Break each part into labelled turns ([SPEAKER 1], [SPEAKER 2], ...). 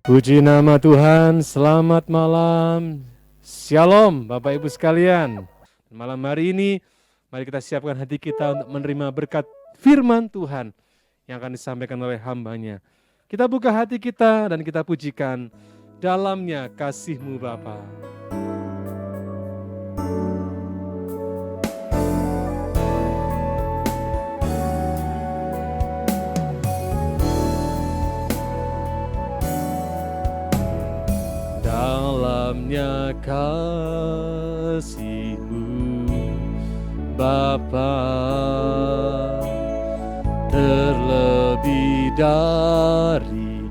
[SPEAKER 1] Puji nama Tuhan, selamat malam. Shalom Bapak Ibu sekalian. Malam hari ini, mari kita siapkan hati kita untuk menerima berkat firman Tuhan yang akan disampaikan oleh hamba-Nya. Kita buka hati kita dan kita pujikan dalamnya kasih-Mu Bapa. Dalamnya kasih-Mu Bapa, terlebih dari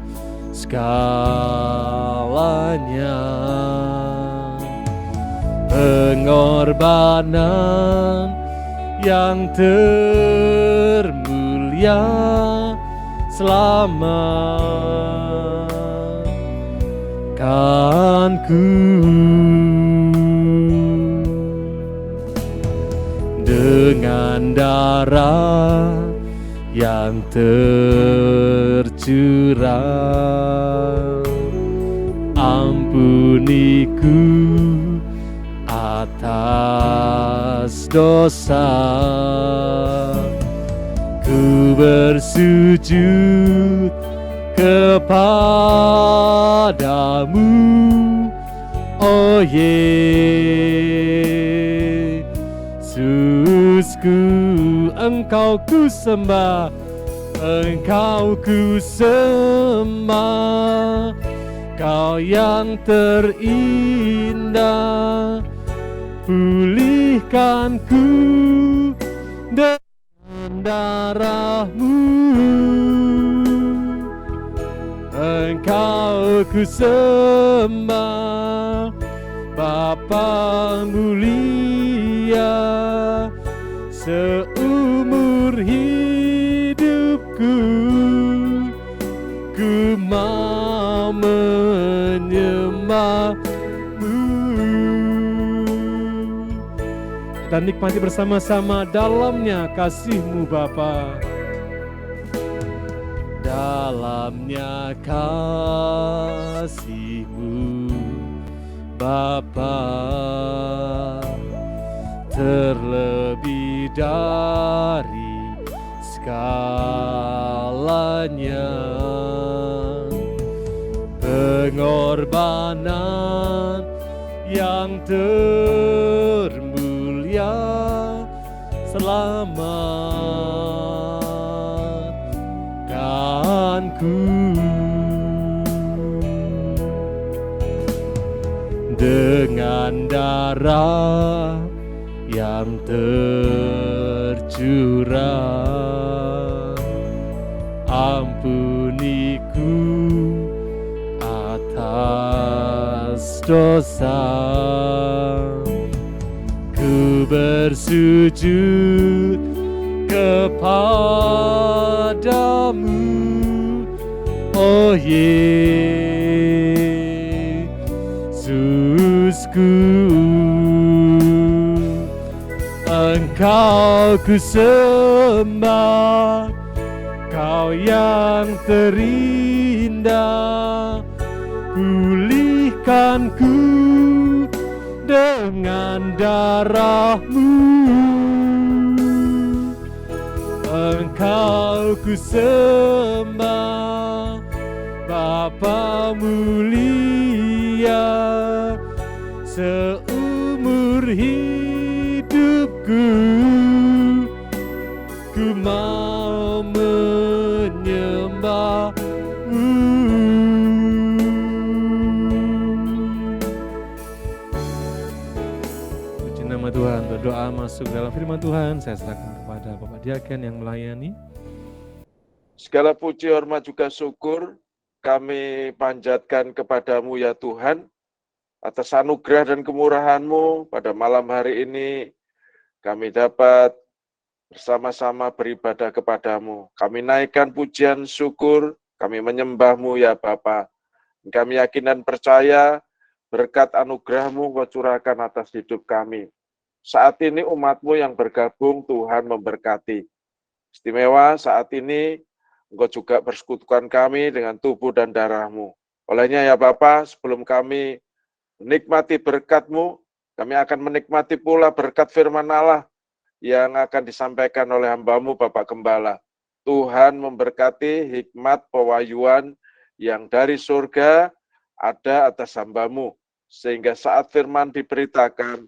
[SPEAKER 1] segalanya, pengorbanan yang termulia selamat kan ku dengan darah yang tercurah, ampuniku atas dosa. Ku bersujud kepadamu, oh Yesusku. Engkau ku sembah, Engkau ku sembah, Kau yang terindah. Pulihkan ku dengan darah-Mu, Engkau ku sembah, Bapa mulia. Seumur hidupku ku mau menyembah-Mu. Kita nikmati bersama-sama dalamnya kasih-Mu Bapa. Dalamnya kasih-Mu Bapa, terlebih dari segalanya, pengorbanan yang termulia selamatkanku dengan darah yang tercurah, ampuniku atas dosa. Ku bersujud kepadamu, oh Yesusku. Engkau ku sembah, Kau yang terindah. Pulihkan ku dengan darah-Mu, Engkau ku sembah, Bapa mulia. Seumur hidupku ku mau menyembah-Mu. Puji nama Tuhan. Berdoa masuk dalam firman Tuhan. Saya serahkan kepada Bapak Diaken yang melayani.
[SPEAKER 2] Segala puji, hormat, juga syukur kami panjatkan kepadamu ya Tuhan, atas anugerah dan kemurahan-Mu pada malam hari ini kami dapat bersama-sama beribadah kepadamu. Kami naikkan pujian syukur, kami menyembah-Mu ya Bapa. Kami yakin dan percaya berkat anugerah-Mu Kau curahkan atas hidup kami. Saat ini umat-Mu yang bergabung, Tuhan memberkati. Istimewa saat ini Engkau juga persekutukan kami dengan tubuh dan darah-Mu. Olehnya ya Bapa, sebelum kami menikmati berkat-Mu, kami akan menikmati pula berkat firman Allah yang akan disampaikan oleh hamba-Mu Bapak Gembala. Tuhan memberkati hikmat pewahyuan yang dari surga ada atas hamba-Mu, sehingga saat firman diberitakan,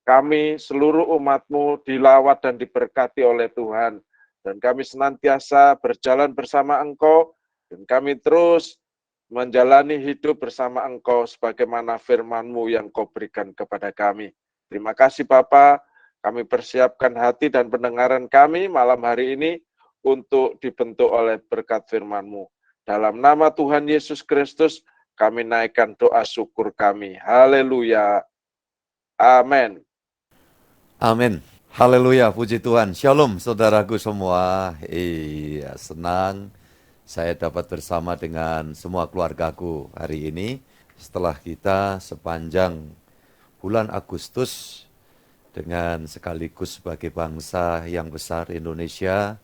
[SPEAKER 2] kami seluruh umat-Mu dilawat dan diberkati oleh Tuhan. Dan kami senantiasa berjalan bersama Engkau, dan kami terus menjalani hidup bersama Engkau sebagaimana firman-Mu yang Kau berikan kepada kami. Terima kasih Bapa, kami persiapkan hati dan pendengaran kami malam hari ini untuk dibentuk oleh berkat firman-Mu. Dalam nama Tuhan Yesus Kristus, kami naikkan doa syukur kami. Haleluya. Amin.
[SPEAKER 3] Amin. Haleluya, puji Tuhan. Shalom saudaraku semua. Iya, senang saya dapat bersama dengan semua keluargaku hari ini. Setelah kita sepanjang bulan Agustus dengan sekaligus sebagai bangsa yang besar Indonesia,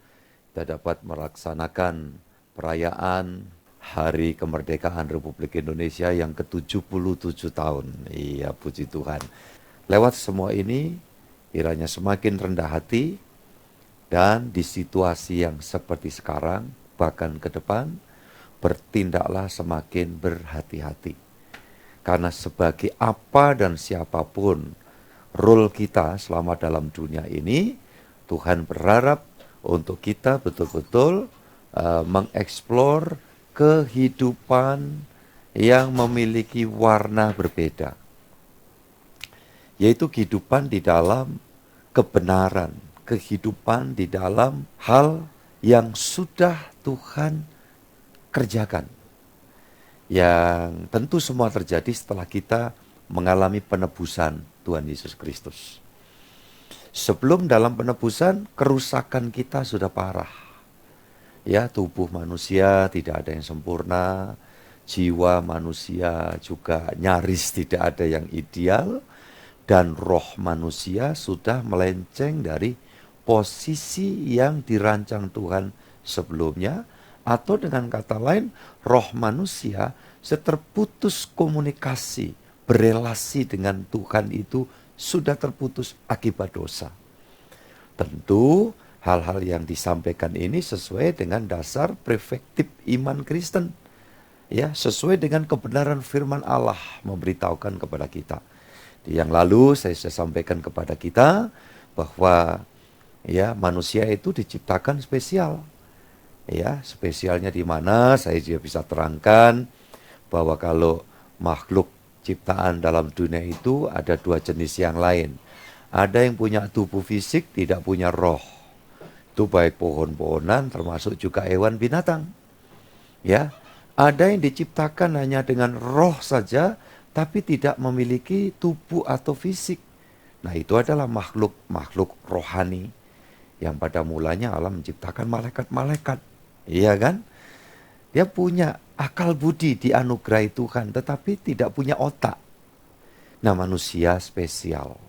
[SPEAKER 3] kita dapat melaksanakan perayaan Hari Kemerdekaan Republik Indonesia yang ke-77 tahun. Iya, puji Tuhan. Lewat semua ini, kiranya semakin rendah hati, dan di situasi yang seperti sekarang, bahkan ke depan, bertindaklah semakin berhati-hati. Karena sebagai apa dan siapapun role kita selama dalam dunia ini, Tuhan berharap untuk kita betul-betul mengeksplor kehidupan yang memiliki warna berbeda. Yaitu kehidupan di dalam kebenaran, kehidupan di dalam hal yang sudah Tuhan kerjakan. Yang tentu semua terjadi setelah kita mengalami penebusan Tuhan Yesus Kristus. Sebelum dalam penebusan, kerusakan kita sudah parah. Ya, tubuh manusia tidak ada yang sempurna, jiwa manusia juga nyaris tidak ada yang ideal, dan roh manusia sudah melenceng dari posisi yang dirancang Tuhan sebelumnya, atau dengan kata lain, roh manusia terputus komunikasi, berelasi dengan Tuhan itu sudah terputus akibat dosa. Tentu hal-hal yang disampaikan ini sesuai dengan dasar perspektif iman Kristen. Ya, sesuai dengan kebenaran firman Allah memberitahukan kepada kita. Yang lalu saya sampaikan kepada kita bahwa ya, manusia itu diciptakan spesial. Ya, spesialnya di mana saya juga bisa terangkan bahwa kalau makhluk ciptaan dalam dunia itu ada dua jenis yang lain. Ada yang punya tubuh fisik, tidak punya roh. Itu baik pohon-pohonan termasuk juga hewan binatang. Ya, ada yang diciptakan hanya dengan roh saja, tapi tidak memiliki tubuh atau fisik. Nah, itu adalah makhluk rohani yang pada mulanya Allah menciptakan malaikat-malaikat. Iya kan? Dia punya akal budi dianugerahi Tuhan, tetapi tidak punya otak. Nah, manusia spesial.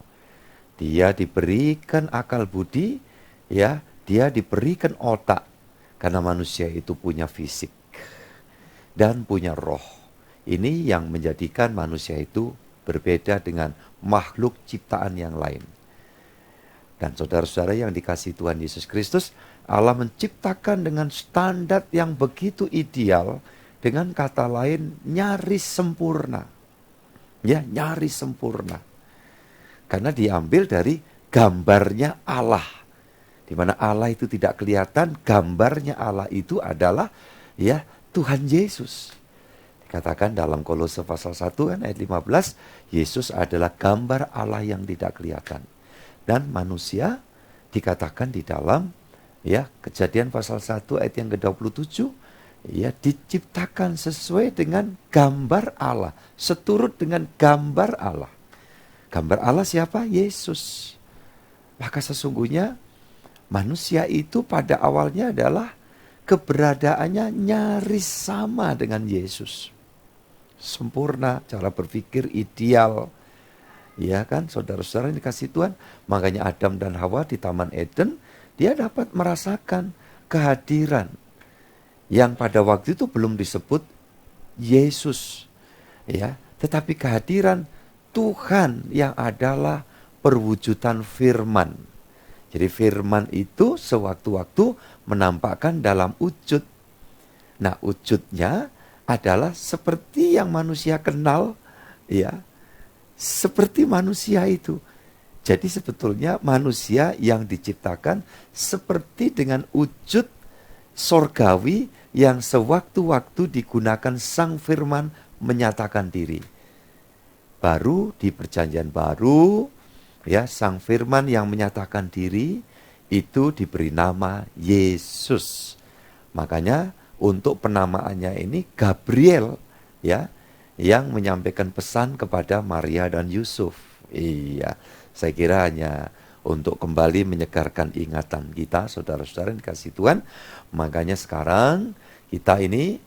[SPEAKER 3] Dia diberikan akal budi, ya, dia diberikan otak. Karena manusia itu punya fisik dan punya roh. Ini yang menjadikan manusia itu berbeda dengan makhluk ciptaan yang lain. Dan saudara-saudara yang dikasihi Tuhan Yesus Kristus, Allah menciptakan dengan standar yang begitu ideal, dengan kata lain nyaris sempurna. Ya, nyaris sempurna. Karena diambil dari gambarnya Allah. Di mana Allah itu tidak kelihatan, gambarnya Allah itu adalah ya Tuhan Yesus. Katakan dalam Kolose pasal 1 kan ayat 15, Yesus adalah gambar Allah yang tidak kelihatan. Dan manusia dikatakan di dalam ya Kejadian pasal 1 ayat yang ke-27, ya diciptakan sesuai dengan gambar Allah, seturut dengan gambar Allah. Gambar Allah siapa? Yesus. Maka sesungguhnya manusia itu pada awalnya adalah keberadaannya nyaris sama dengan Yesus. Sempurna, cara berpikir ideal. Ya kan, saudara-saudara yang dikasih Tuhan. Makanya Adam dan Hawa di Taman Eden, dia dapat merasakan kehadiran yang pada waktu itu belum disebut Yesus, ya, tetapi kehadiran Tuhan yang adalah perwujudan firman. Jadi firman itu sewaktu-waktu menampakkan dalam wujud. Nah, wujudnya adalah seperti yang manusia kenal, ya, seperti manusia itu. Jadi sebetulnya manusia yang diciptakan seperti dengan wujud sorgawi yang sewaktu-waktu digunakan Sang Firman menyatakan diri. Baru di Perjanjian Baru, ya, Sang Firman yang menyatakan diri itu diberi nama Yesus. Makanya untuk penamaannya ini Gabriel, ya, yang menyampaikan pesan kepada Maria dan Yusuf. Iya, saya kira hanya untuk kembali menyegarkan ingatan kita, saudara-saudara yang dikasihi Tuhan. Makanya sekarang kita ini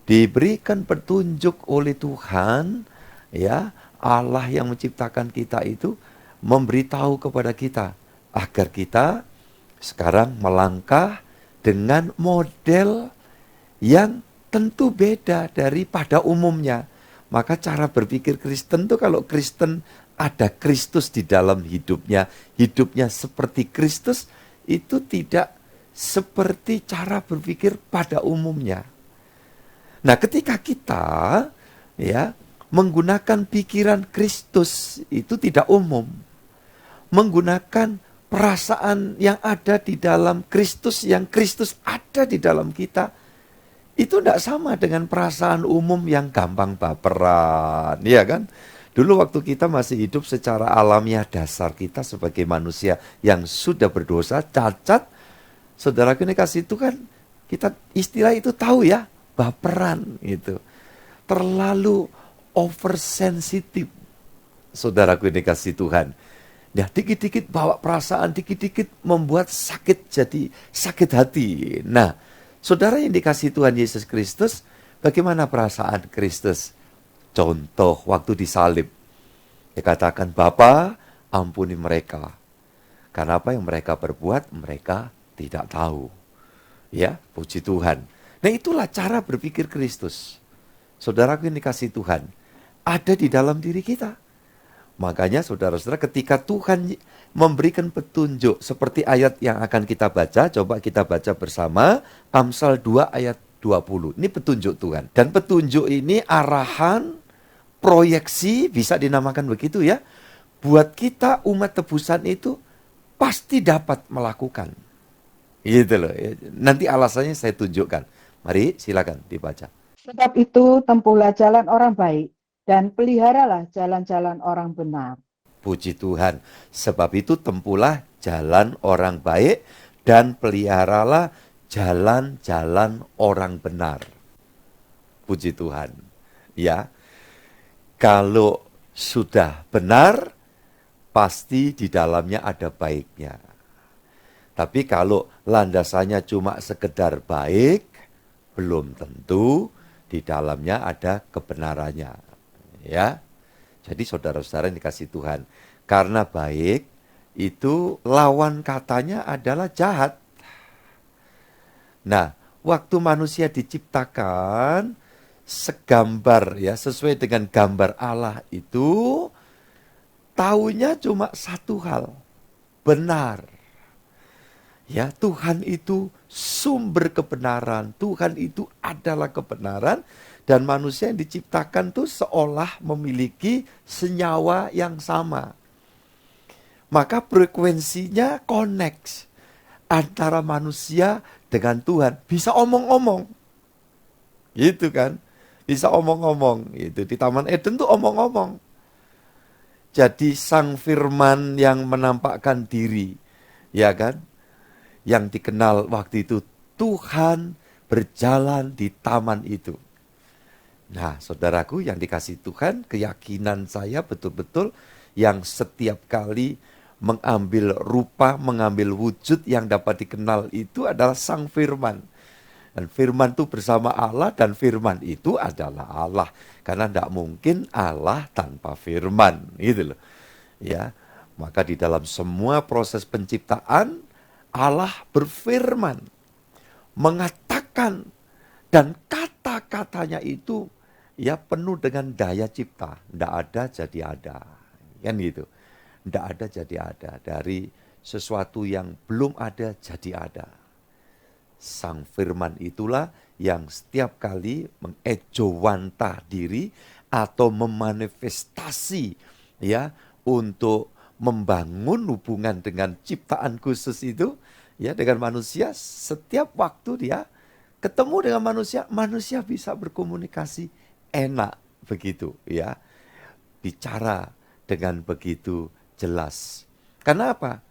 [SPEAKER 3] diberikan petunjuk oleh Tuhan, ya, Allah yang menciptakan kita itu memberitahu kepada kita agar kita sekarang melangkah dengan model yang tentu beda daripada umumnya. Maka cara berpikir Kristen itu, kalau Kristen ada Kristus di dalam hidupnya, hidupnya seperti Kristus, itu tidak seperti cara berpikir pada umumnya. Nah, ketika kita, ya, menggunakan pikiran Kristus, itu tidak umum. Menggunakan perasaan yang ada di dalam Kristus, yang Kristus ada di dalam kita, itu tidak sama dengan perasaan umum yang gampang baperan, ya kan? Dulu waktu kita masih hidup secara alamiah dasar kita sebagai manusia yang sudah berdosa, cacat, saudara ini kasih itu kan, kita istilah itu tahu ya, baperan itu. Terlalu oversensitif, saudaraku ini kasih Tuhan. Ya, dikit-dikit bawa perasaan, dikit-dikit membuat sakit, jadi sakit hati. Nah, saudara yang dikasih Tuhan Yesus Kristus, bagaimana perasaan Kristus? Contoh waktu disalib, dia katakan, Bapa, ampuni mereka. Karena apa yang mereka berbuat, mereka tidak tahu. Ya, puji Tuhan. Nah, itulah cara berpikir Kristus. Saudaraku yang dikasih Tuhan, ada di dalam diri kita. Makanya saudara-saudara, ketika Tuhan memberikan petunjuk seperti ayat yang akan kita baca, coba kita baca bersama, Amsal 2 ayat 20. Ini petunjuk Tuhan. Dan petunjuk ini arahan, proyeksi, bisa dinamakan begitu ya. Buat kita umat tebusan itu pasti dapat melakukan. Gitu loh. Nanti alasannya saya tunjukkan. Mari silakan dibaca.
[SPEAKER 4] Sebab itu tempuhlah jalan orang baik dan peliharalah jalan-jalan orang benar.
[SPEAKER 3] Puji Tuhan. Sebab itu tempuhlah jalan orang baik dan peliharalah jalan-jalan orang benar. Puji Tuhan. Ya. Kalau sudah benar, pasti di dalamnya ada baiknya. Tapi kalau landasannya cuma sekedar baik, belum tentu di dalamnya ada kebenarannya. Ya. Jadi saudara-saudara yang dikasih Tuhan, karena baik itu lawan katanya adalah jahat. Nah, waktu manusia diciptakan segambar ya, sesuai dengan gambar Allah itu, taunya cuma satu hal, benar. Ya, Tuhan itu sumber kebenaran, Tuhan itu adalah kebenaran, dan manusia yang diciptakan tuh seolah memiliki senyawa yang sama. Maka frekuensinya connect antara manusia dengan Tuhan, bisa omong-omong. Gitu kan? Bisa omong-omong. Itu di Taman Eden tuh omong-omong. Jadi Sang Firman yang menampakkan diri, ya kan? Yang dikenal waktu itu Tuhan berjalan di taman itu. Nah, saudaraku yang dikasih Tuhan, keyakinan saya betul-betul yang setiap kali mengambil rupa, mengambil wujud yang dapat dikenal itu adalah Sang Firman. Dan Firman itu bersama Allah, dan Firman itu adalah Allah. Karena tidak mungkin Allah tanpa Firman, gitu loh. Ya, maka di dalam semua proses penciptaan, Allah berfirman, mengatakan, dan kata-katanya itu ya penuh dengan daya cipta. Tidak ada jadi ada. Kan gitu. Tidak ada jadi ada. Dari sesuatu yang belum ada jadi ada. Sang firman itulah yang setiap kali mengejawantah diri atau memanifestasi ya untuk membangun hubungan dengan ciptaan khusus itu ya dengan manusia. Setiap waktu dia ketemu dengan manusia, manusia bisa berkomunikasi enak begitu ya. Bicara dengan begitu jelas. Karena apa?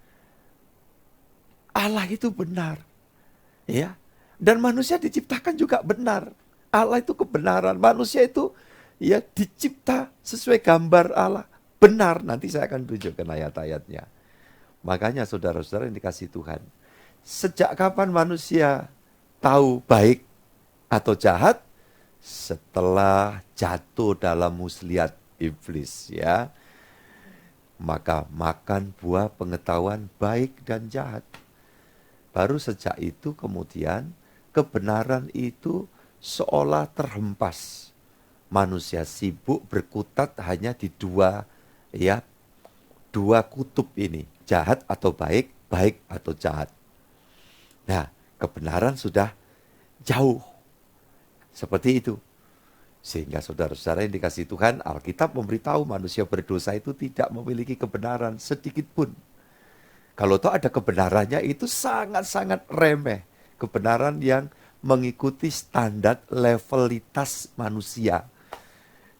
[SPEAKER 3] Allah itu benar. Ya. Dan manusia diciptakan juga benar. Allah itu kebenaran. Manusia itu ya dicipta sesuai gambar Allah. Benar. Nanti saya akan tunjukkan ayat-ayatnya. Makanya saudara-saudara yang dikasihi Tuhan, sejak kapan manusia tahu baik atau jahat? Setelah jatuh dalam muslihat iblis ya. Maka makan buah pengetahuan baik dan jahat. Baru sejak itu kemudian kebenaran itu seolah terhempas. Manusia sibuk berkutat hanya di dua kutub ini, jahat atau baik, baik atau jahat. Nah, kebenaran sudah jauh. Seperti itu. Sehingga saudara-saudara yang dikasihi Tuhan, Alkitab memberitahu manusia berdosa itu tidak memiliki kebenaran sedikit pun. Kalau toh ada kebenarannya itu sangat-sangat remeh. Kebenaran yang mengikuti standar levelitas manusia.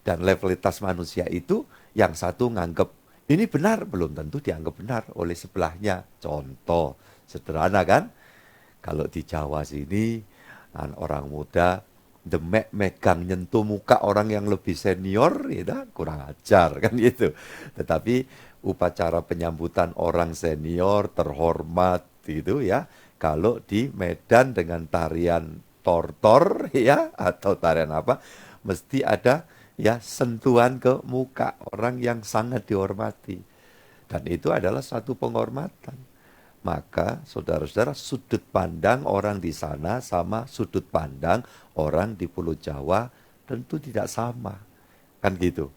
[SPEAKER 3] Dan levelitas manusia itu yang satu nganggap ini benar, belum tentu dianggap benar oleh sebelahnya. Contoh sederhana kan? Kalau di Jawa sini orang muda demek megang nyentuh muka orang yang lebih senior, ya kurang ajar kan gitu. Tetapi upacara penyambutan orang senior terhormat gitu ya. Kalau di Medan dengan tarian tortor ya atau tarian apa, mesti ada ya sentuhan ke muka orang yang sangat dihormati. Dan itu adalah satu penghormatan. Maka saudara-saudara, sudut pandang orang di sana sama sudut pandang orang di Pulau Jawa tentu tidak sama. Kan gitu.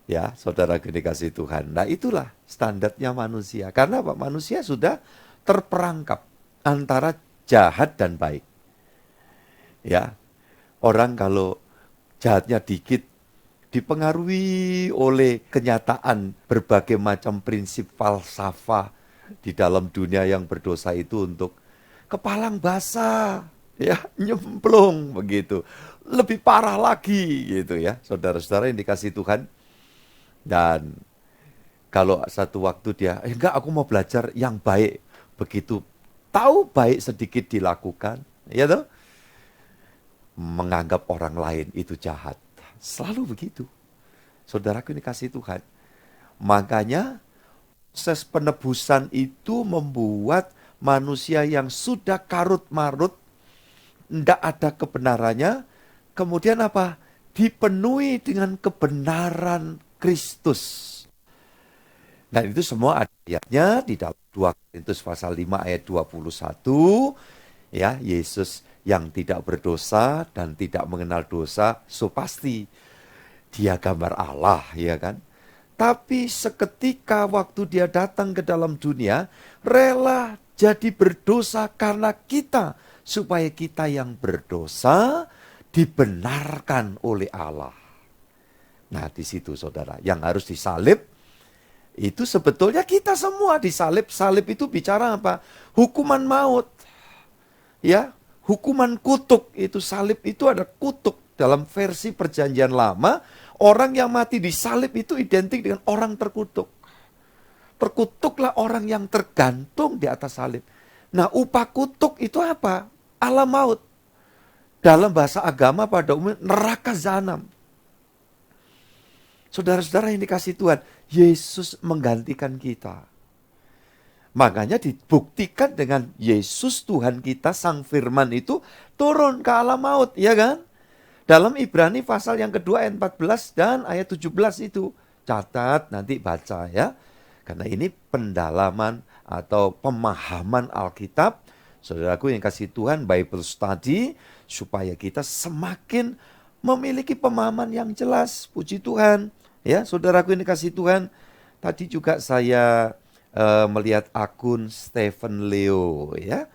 [SPEAKER 3] Ya, saudara dikasihi Tuhan. Nah, itulah standarnya manusia. Karena apa? Manusia sudah terperangkap antara jahat dan baik. Ya. Orang kalau jahatnya dikit dipengaruhi oleh kenyataan berbagai macam prinsip falsafah di dalam dunia yang berdosa itu untuk kepalang basah, ya, nyemplung begitu. Lebih parah lagi gitu ya, saudara-saudara yang dikasihi Tuhan. Dan kalau satu waktu dia, enggak aku mau belajar yang baik. Begitu tahu baik sedikit dilakukan, ya toh? Menganggap orang lain itu jahat. Selalu begitu. Saudaraku yang dikasihi Tuhan. Makanya proses penebusan itu membuat manusia yang sudah karut-marut, tidak ada kebenarannya, kemudian apa? Dipenuhi dengan kebenaran Kristus. Dan itu semua ada ayatnya di dalam 2 Korintus pasal 5 ayat 21. Ya, Yesus yang tidak berdosa dan tidak mengenal dosa, so pasti dia gambar Allah, ya kan? Tapi seketika waktu dia datang ke dalam dunia, rela jadi berdosa karena kita. Supaya kita yang berdosa dibenarkan oleh Allah. Nah di situ saudara, yang harus disalib, itu sebetulnya kita semua disalib. Salib itu bicara apa? Hukuman maut. Ya, hukuman kutuk. Itu salib itu ada kutuk. Dalam versi perjanjian lama, orang yang mati disalib itu identik dengan orang terkutuk. Terkutuklah orang yang tergantung di atas salib. Nah, upah kutuk itu apa? Alam maut. Dalam bahasa agama pada umumnya neraka jahanam. Saudara-saudara yang dikasihi Tuhan, Yesus menggantikan kita. Makanya dibuktikan dengan Yesus Tuhan kita, Sang Firman itu turun ke alam maut, ya kan? Dalam Ibrani pasal yang kedua ayat 14 dan ayat 17 itu. Catat, nanti baca ya. Karena ini pendalaman atau pemahaman Alkitab. Saudaraku yang kasih Tuhan, Bible study. Supaya kita semakin memiliki pemahaman yang jelas. Puji Tuhan. Ya, saudaraku ini kasih Tuhan. Tadi juga saya melihat akun Stephen Leo, ya.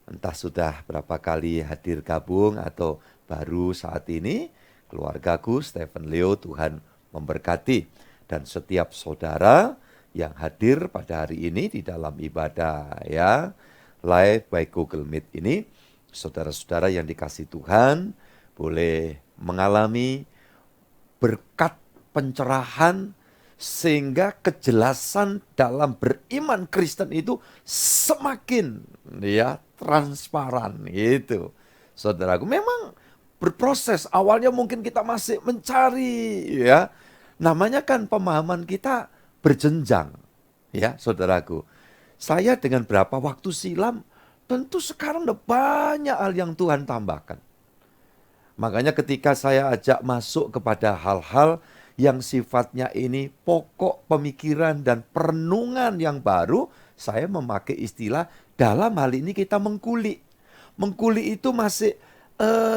[SPEAKER 3] Entah sudah berapa kali hadir gabung atau baru saat ini. Keluargaku Stephen Leo, Tuhan memberkati. Dan setiap saudara yang hadir pada hari ini di dalam ibadah, ya, live by Google Meet ini, saudara-saudara yang dikasih Tuhan boleh mengalami berkat pencerahan sehingga kejelasan dalam beriman Kristen itu semakin, ya, transparan itu. Saudaraku, memang berproses. Awalnya mungkin kita masih mencari, ya. Namanya kan pemahaman kita berjenjang, ya, saudaraku. Saya dengan berapa waktu silam, tentu sekarang ada banyak hal yang Tuhan tambahkan. Makanya ketika saya ajak masuk kepada hal-hal yang sifatnya ini pokok pemikiran dan perenungan yang baru, saya memakai istilah dalam hal ini kita mengkuli. Mengkuli itu masih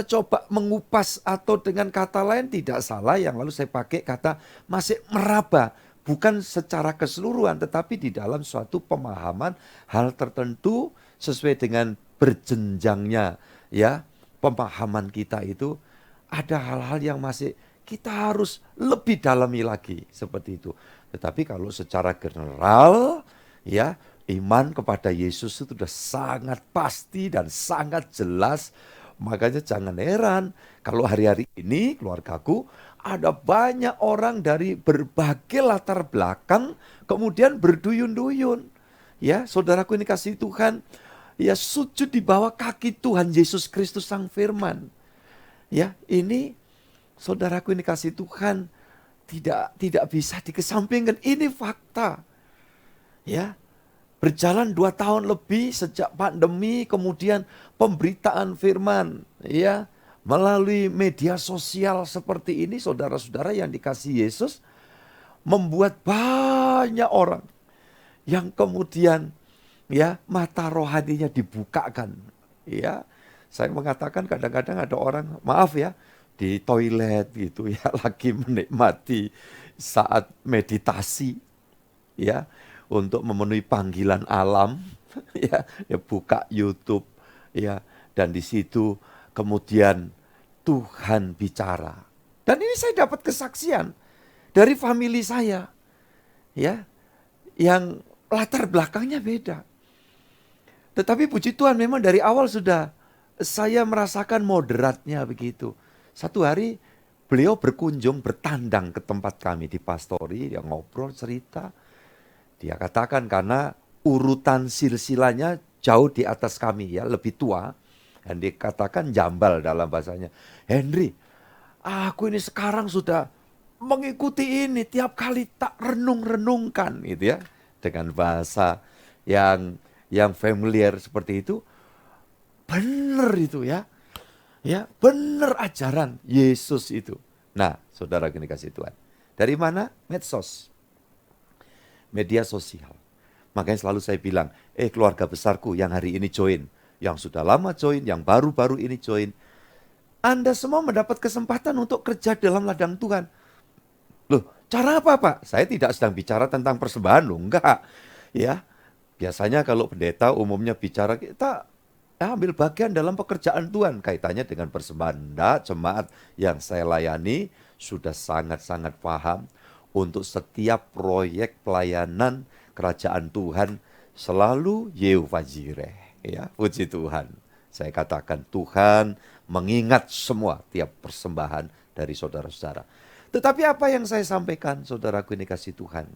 [SPEAKER 3] coba mengupas, atau dengan kata lain tidak salah, yang lalu saya pakai kata masih meraba. Bukan secara keseluruhan, tetapi di dalam suatu pemahaman hal tertentu sesuai dengan berjenjangnya, ya, pemahaman kita itu ada hal-hal yang masih kita harus lebih dalami lagi seperti itu. Tetapi kalau secara general, ya, iman kepada Yesus itu sudah sangat pasti dan sangat jelas. Makanya jangan heran kalau hari-hari ini keluargaku ada banyak orang dari berbagai latar belakang kemudian berduyun-duyun. Ya, saudaraku ini kasih Tuhan, ya, sujud di bawah kaki Tuhan Yesus Kristus Sang Firman. Ya, ini saudaraku ini kasih Tuhan tidak bisa dikesampingkan. Ini fakta. Ya. Berjalan 2 tahun lebih sejak pandemi, kemudian pemberitaan firman, ya, melalui media sosial seperti ini, saudara-saudara yang dikasihi Yesus, membuat banyak orang yang kemudian, ya, mata rohaninya dibukakan. Ya, saya mengatakan kadang-kadang ada orang, maaf ya, di toilet gitu ya, lagi menikmati saat meditasi, ya, untuk memenuhi panggilan alam, ya, buka YouTube, ya, dan di situ kemudian Tuhan bicara. Dan ini saya dapat kesaksian dari famili saya, ya, yang latar belakangnya beda. Tetapi puji Tuhan memang dari awal sudah saya merasakan moderatnya begitu. Satu hari beliau berkunjung, bertandang ke tempat kami di pastori, dia ngobrol, cerita. Dia katakan karena urutan silsilanya jauh di atas kami, ya, lebih tua. Dan dikatakan jambal dalam bahasanya. Henry, aku ini sekarang sudah mengikuti ini tiap kali tak renung-renungkan, gitu ya. Dengan bahasa yang familiar seperti itu. Benar itu, ya. Ya, benar ajaran Yesus itu. Nah, saudara gini kasih Tuhan. Dari mana? Medsos. Media sosial. Makanya selalu saya bilang, keluarga besarku yang hari ini join, yang sudah lama join, yang baru-baru ini join, Anda semua mendapat kesempatan untuk kerja dalam ladang Tuhan. Loh, cara apa, Pak? Saya tidak sedang bicara tentang persembahan, loh, enggak. Ya, biasanya kalau pendeta umumnya bicara, kita ambil bagian dalam pekerjaan Tuhan, kaitannya dengan persembahan. Enggak, jemaat yang saya layani sudah sangat-sangat paham. Untuk setiap proyek pelayanan kerajaan Tuhan selalu Yehovah Jireh, ya, puji Tuhan. Saya katakan Tuhan mengingat semua tiap persembahan dari saudara-saudara. Tetapi apa yang saya sampaikan, saudaraku ini kasih Tuhan,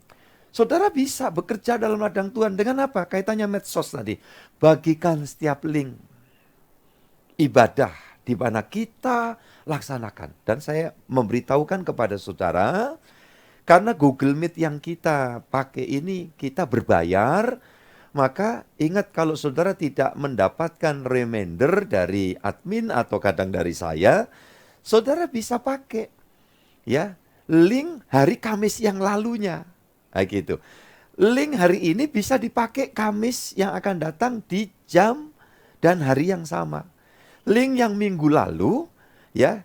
[SPEAKER 3] saudara bisa bekerja dalam ladang Tuhan dengan apa? Kaitannya medsos tadi. Bagikan setiap link ibadah di mana kita laksanakan. Dan saya memberitahukan kepada saudara, karena Google Meet yang kita pakai ini kita berbayar, maka ingat kalau saudara tidak mendapatkan reminder dari admin atau kadang dari saya, saudara bisa pakai, ya, link hari Kamis yang lalunya. Nah, gitu. Link hari ini bisa dipakai Kamis yang akan datang di jam dan hari yang sama. Link yang minggu lalu, ya,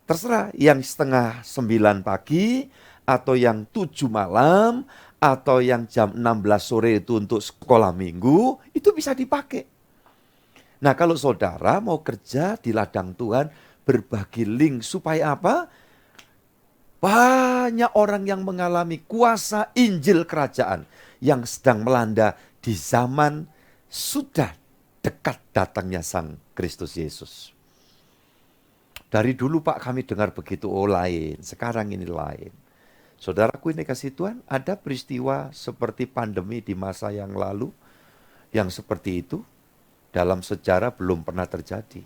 [SPEAKER 3] Terserah yang setengah 9 pagi, atau yang 7 malam, atau yang jam 16 sore itu untuk sekolah minggu, itu bisa dipakai. Nah, kalau saudara mau kerja di ladang Tuhan, berbagi link supaya apa? Banyak orang yang mengalami kuasa Injil kerajaan yang sedang melanda di zaman sudah dekat datangnya Sang Kristus Yesus. Dari dulu Pak kami dengar begitu, lain, sekarang ini lain. Saudaraku ini kasih Tuhan, ada peristiwa seperti pandemi di masa yang lalu, yang seperti itu dalam sejarah belum pernah terjadi.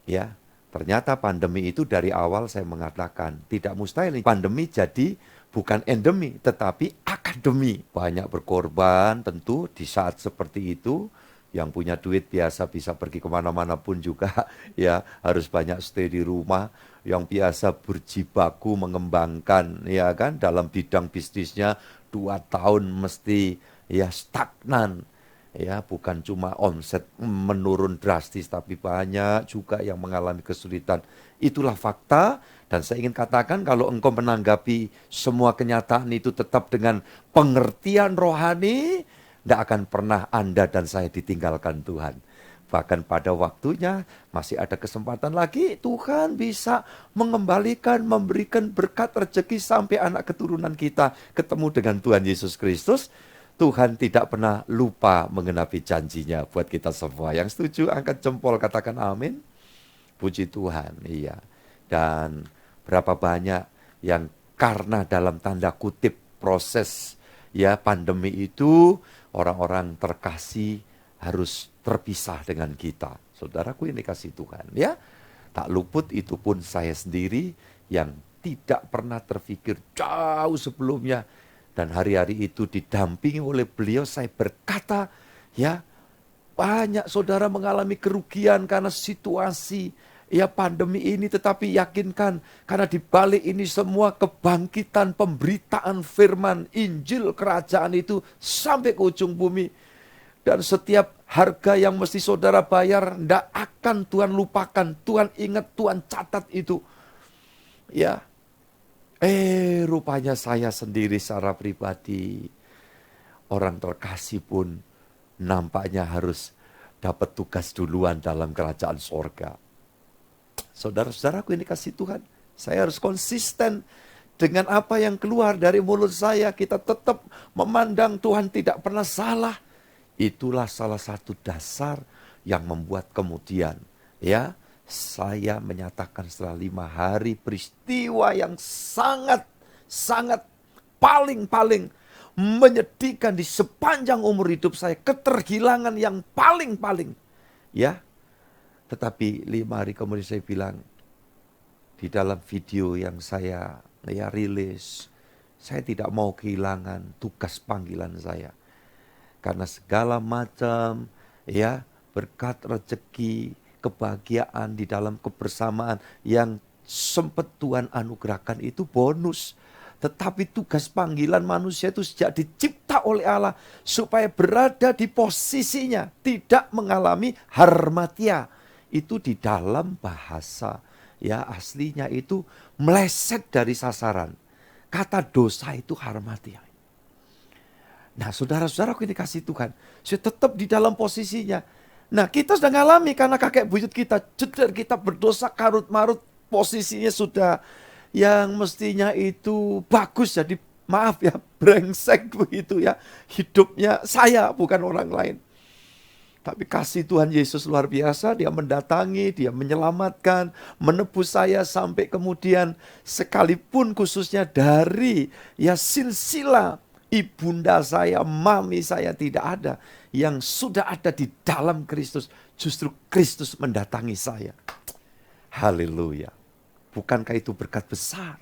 [SPEAKER 3] Ya, ternyata pandemi itu dari awal saya mengatakan, tidak mustahil pandemi jadi bukan endemi, tetapi akademi. Banyak berkorban tentu di saat seperti itu. Yang punya duit biasa bisa pergi kemana-mana pun juga ya harus banyak stay di rumah. Yang biasa berjibaku mengembangkan ya kan dalam bidang bisnisnya 2 tahun mesti ya stagnan. Ya, bukan cuma omset menurun drastis, tapi banyak juga yang mengalami kesulitan. Itulah fakta, dan saya ingin katakan kalau engkau menanggapi semua kenyataan itu tetap dengan pengertian rohani, tidak akan pernah Anda dan saya ditinggalkan Tuhan. Bahkan pada waktunya masih ada kesempatan lagi, Tuhan bisa mengembalikan, memberikan berkat rezeki sampai anak keturunan kita ketemu dengan Tuhan Yesus Kristus. Tuhan tidak pernah lupa mengenapi janjinya buat kita semua. Yang setuju angkat jempol, katakan amin. Puji Tuhan, iya. Dan berapa banyak yang karena dalam tanda kutip proses ya pandemi itu, orang-orang terkasih harus terpisah dengan kita. Saudaraku ini kasih Tuhan ya. Tak luput itu pun saya sendiri yang tidak pernah terfikir jauh sebelumnya. Dan hari-hari itu didampingi oleh beliau, saya berkata, ya banyak saudara mengalami kerugian karena situasi ya pandemi ini, tetapi yakinkan karena di balik ini semua kebangkitan pemberitaan firman Injil kerajaan itu sampai ke ujung bumi. Dan setiap harga yang mesti saudara bayar, tidak akan Tuhan lupakan, Tuhan ingat, Tuhan catat itu. Ya. Rupanya saya sendiri secara pribadi, orang terkasih pun nampaknya harus dapat tugas duluan dalam kerajaan sorga. Saudara-saudaraku ini kasih Tuhan, saya harus konsisten dengan apa yang keluar dari mulut saya. Kita tetap memandang Tuhan tidak pernah salah. Itulah salah satu dasar yang membuat kemudian ya saya menyatakan setelah 5 hari peristiwa yang sangat paling menyedihkan di sepanjang umur hidup saya, keterhilangan yang paling ya. Tetapi 5 hari kemudian saya bilang di dalam video yang saya rilis, saya tidak mau kehilangan tugas panggilan saya. Karena segala macam ya berkat rezeki, kebahagiaan di dalam kebersamaan yang sempat Tuhan anugerahkan itu bonus. Tetapi tugas panggilan manusia itu sejak dicipta oleh Allah supaya berada di posisinya, tidak mengalami harmatia. Itu di dalam bahasa ya aslinya itu meleset dari sasaran. Kata dosa itu harmatia. Nah, saudara-saudaraku ini kasih Tuhan, saya tetap di dalam posisinya. Nah, kita sudah ngalami karena kakek buyut kita, ceder kita berdosa karut-marut, posisinya sudah yang mestinya itu bagus, jadi maaf ya, brengsek begitu ya. Hidupnya saya, bukan orang lain. Tapi kasih Tuhan Yesus luar biasa, dia mendatangi, dia menyelamatkan, menebus saya sampai kemudian sekalipun khususnya dari ya silsilah ibunda saya, mami saya tidak ada. Yang sudah ada di dalam Kristus, justru Kristus mendatangi saya. Haleluya. Bukankah itu berkat besar?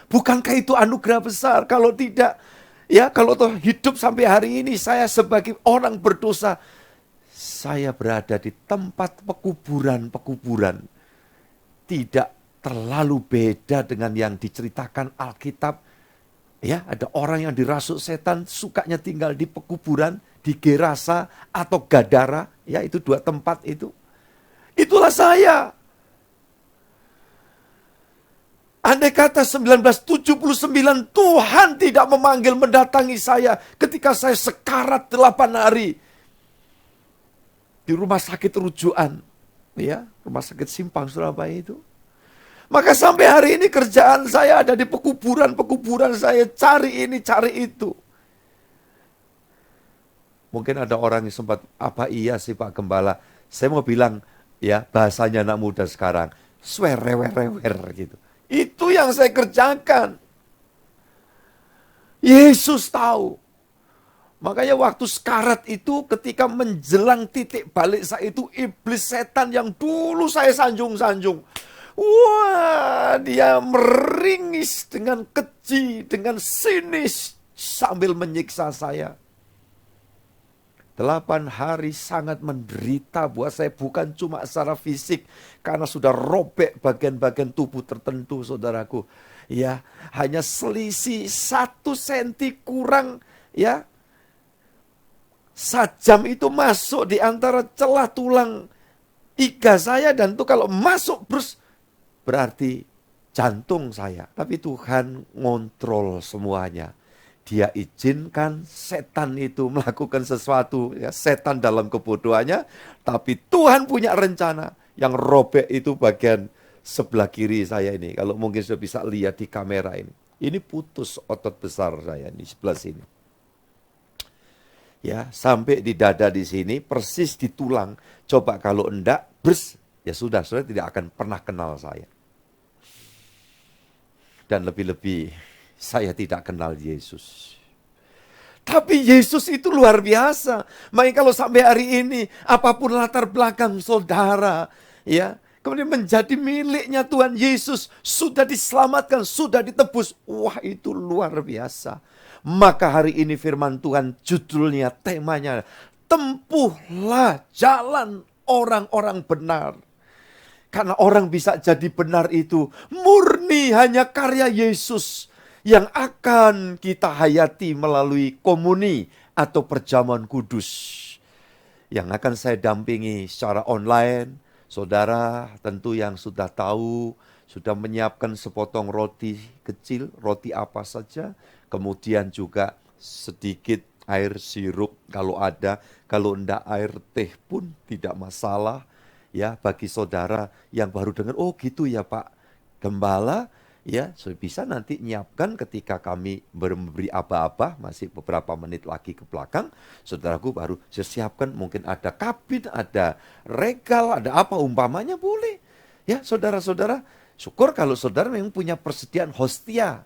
[SPEAKER 3] Bukankah itu anugerah besar? Kalau tidak, ya kalau toh hidup sampai hari ini saya sebagai orang berdosa, saya berada di tempat pekuburan-pekuburan. Tidak terlalu beda dengan yang diceritakan Alkitab. Ya, ada orang yang dirasuk setan, sukanya tinggal di pekuburan, di Gerasa atau Gadara, ya itu 2 tempat itu. Itulah saya. Andai kata 1979 Tuhan tidak memanggil mendatangi saya ketika saya sekarat 8 hari di rumah sakit rujukan, ya, rumah sakit Simpang Surabaya itu. Maka sampai hari ini kerjaan saya ada di pekuburan saya, cari ini, cari itu. Mungkin ada orang yang sempat, apa iya sih Pak Gembala? Saya mau bilang, ya bahasanya anak muda sekarang, swerewer gitu. Itu yang saya kerjakan. Yesus tahu. Makanya waktu sekarat itu ketika menjelang titik balik saya itu, iblis setan yang dulu saya sanjung-sanjung. Wah, dia meringis dengan keji, dengan sinis sambil menyiksa saya. 8 hari sangat menderita buat saya, bukan cuma secara fisik, karena sudah robek bagian-bagian tubuh tertentu, saudaraku. Ya, hanya selisih 1 senti kurang, ya. Sajam itu masuk di antara celah tulang iga saya, dan itu kalau masuk terus berarti jantung saya. Tapi Tuhan ngontrol semuanya. Dia izinkan setan itu melakukan sesuatu, ya, setan dalam kebodohannya, tapi Tuhan punya rencana. Yang robek itu bagian sebelah kiri saya ini. Kalau mungkin sudah bisa lihat di kamera ini. Ini putus otot besar saya di sebelah sini. Ya, sampai di dada di sini, persis di tulang. Coba kalau enggak, ya sudah, saudara tidak akan pernah kenal saya. Dan lebih-lebih, saya tidak kenal Yesus. Tapi Yesus itu luar biasa. Makanya kalau sampai hari ini, apapun latar belakang saudara, ya, kemudian menjadi miliknya Tuhan Yesus, sudah diselamatkan, sudah ditebus. Wah, itu luar biasa. Maka hari ini firman Tuhan judulnya, temanya, tempuhlah jalan orang-orang benar. Karena orang bisa jadi benar itu murni hanya karya Yesus yang akan kita hayati melalui komuni atau perjamuan kudus. Yang akan saya dampingi secara online. Saudara tentu yang sudah tahu, sudah menyiapkan sepotong roti kecil, roti apa saja. Kemudian juga sedikit air sirup kalau ada, kalau enggak air teh pun tidak masalah. Ya, bagi saudara yang baru dengar, oh gitu ya Pak Gembala, ya bisa nanti nyiapkan ketika kami memberi apa-apa, masih beberapa menit lagi ke belakang, saudaraku baru siapkan, mungkin ada kabin, ada regal, ada apa umpamanya boleh. Ya saudara-saudara, syukur kalau saudara memang punya persediaan hostia.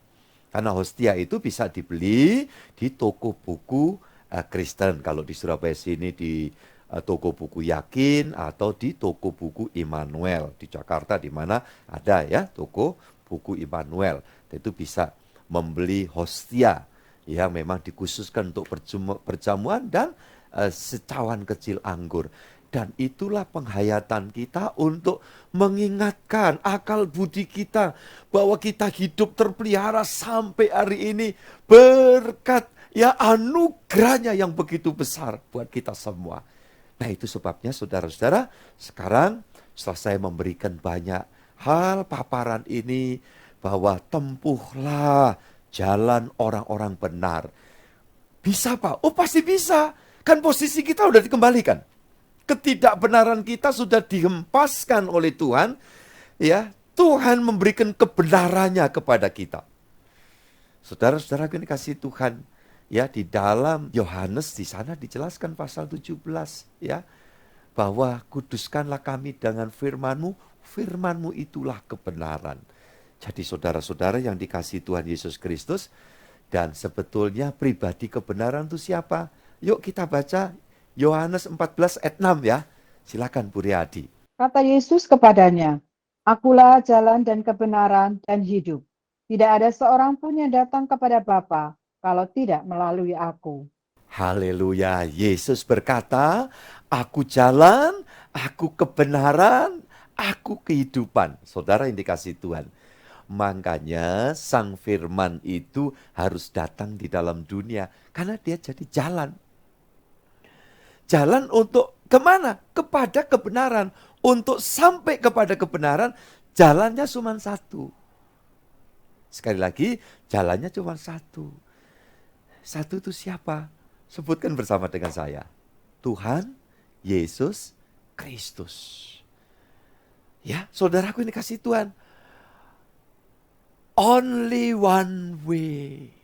[SPEAKER 3] Karena hostia itu bisa dibeli di toko buku Kristen. Kalau di Surabaya sini di toko buku Yakin atau di toko buku Immanuel. Di Jakarta di mana ada ya toko buku Immanuel. Itu bisa membeli hostia yang memang dikhususkan untuk perjamuan dan secawan kecil anggur. Dan itulah penghayatan kita untuk mengingatkan akal budi kita bahwa kita hidup terpelihara sampai hari ini berkat ya anugerahnya yang begitu besar buat kita semua. Nah itu sebabnya saudara-saudara, sekarang setelah saya memberikan banyak hal paparan ini, bahwa tempuhlah jalan orang-orang benar. Bisa Pak? Oh pasti bisa. Kan posisi kita udah dikembalikan. Ketidakbenaran kita sudah dihempaskan oleh Tuhan, ya. Tuhan memberikan kebenarannya kepada kita. Saudara-saudara yang dikasihi Tuhan, ya, di dalam Yohanes di sana dijelaskan pasal 17, ya, bahwa kuduskanlah kami dengan firman-Mu, firman-Mu itulah kebenaran. Jadi saudara-saudara yang dikasihi Tuhan Yesus Kristus, dan sebetulnya pribadi kebenaran itu siapa? Yuk kita baca Yohanes 14 ayat 6 ya. Silakan Bu Riyadi.
[SPEAKER 4] Kata Yesus kepadanya, Akulah jalan dan kebenaran dan hidup. Tidak ada seorang pun yang datang kepada Bapa kalau tidak melalui aku.
[SPEAKER 3] Haleluya. Yesus berkata, aku jalan, aku kebenaran, aku kehidupan. Saudara yang dikasihi Tuhan. Makanya sang firman itu harus datang di dalam dunia. Karena dia jadi jalan. Jalan untuk kemana? Kepada kebenaran. Untuk sampai kepada kebenaran, jalannya cuma satu. Sekali lagi, jalannya cuma satu. Satu itu siapa? Sebutkan bersama dengan saya. Tuhan Yesus Kristus. Ya, saudaraku ini kasih Tuhan. Only one way.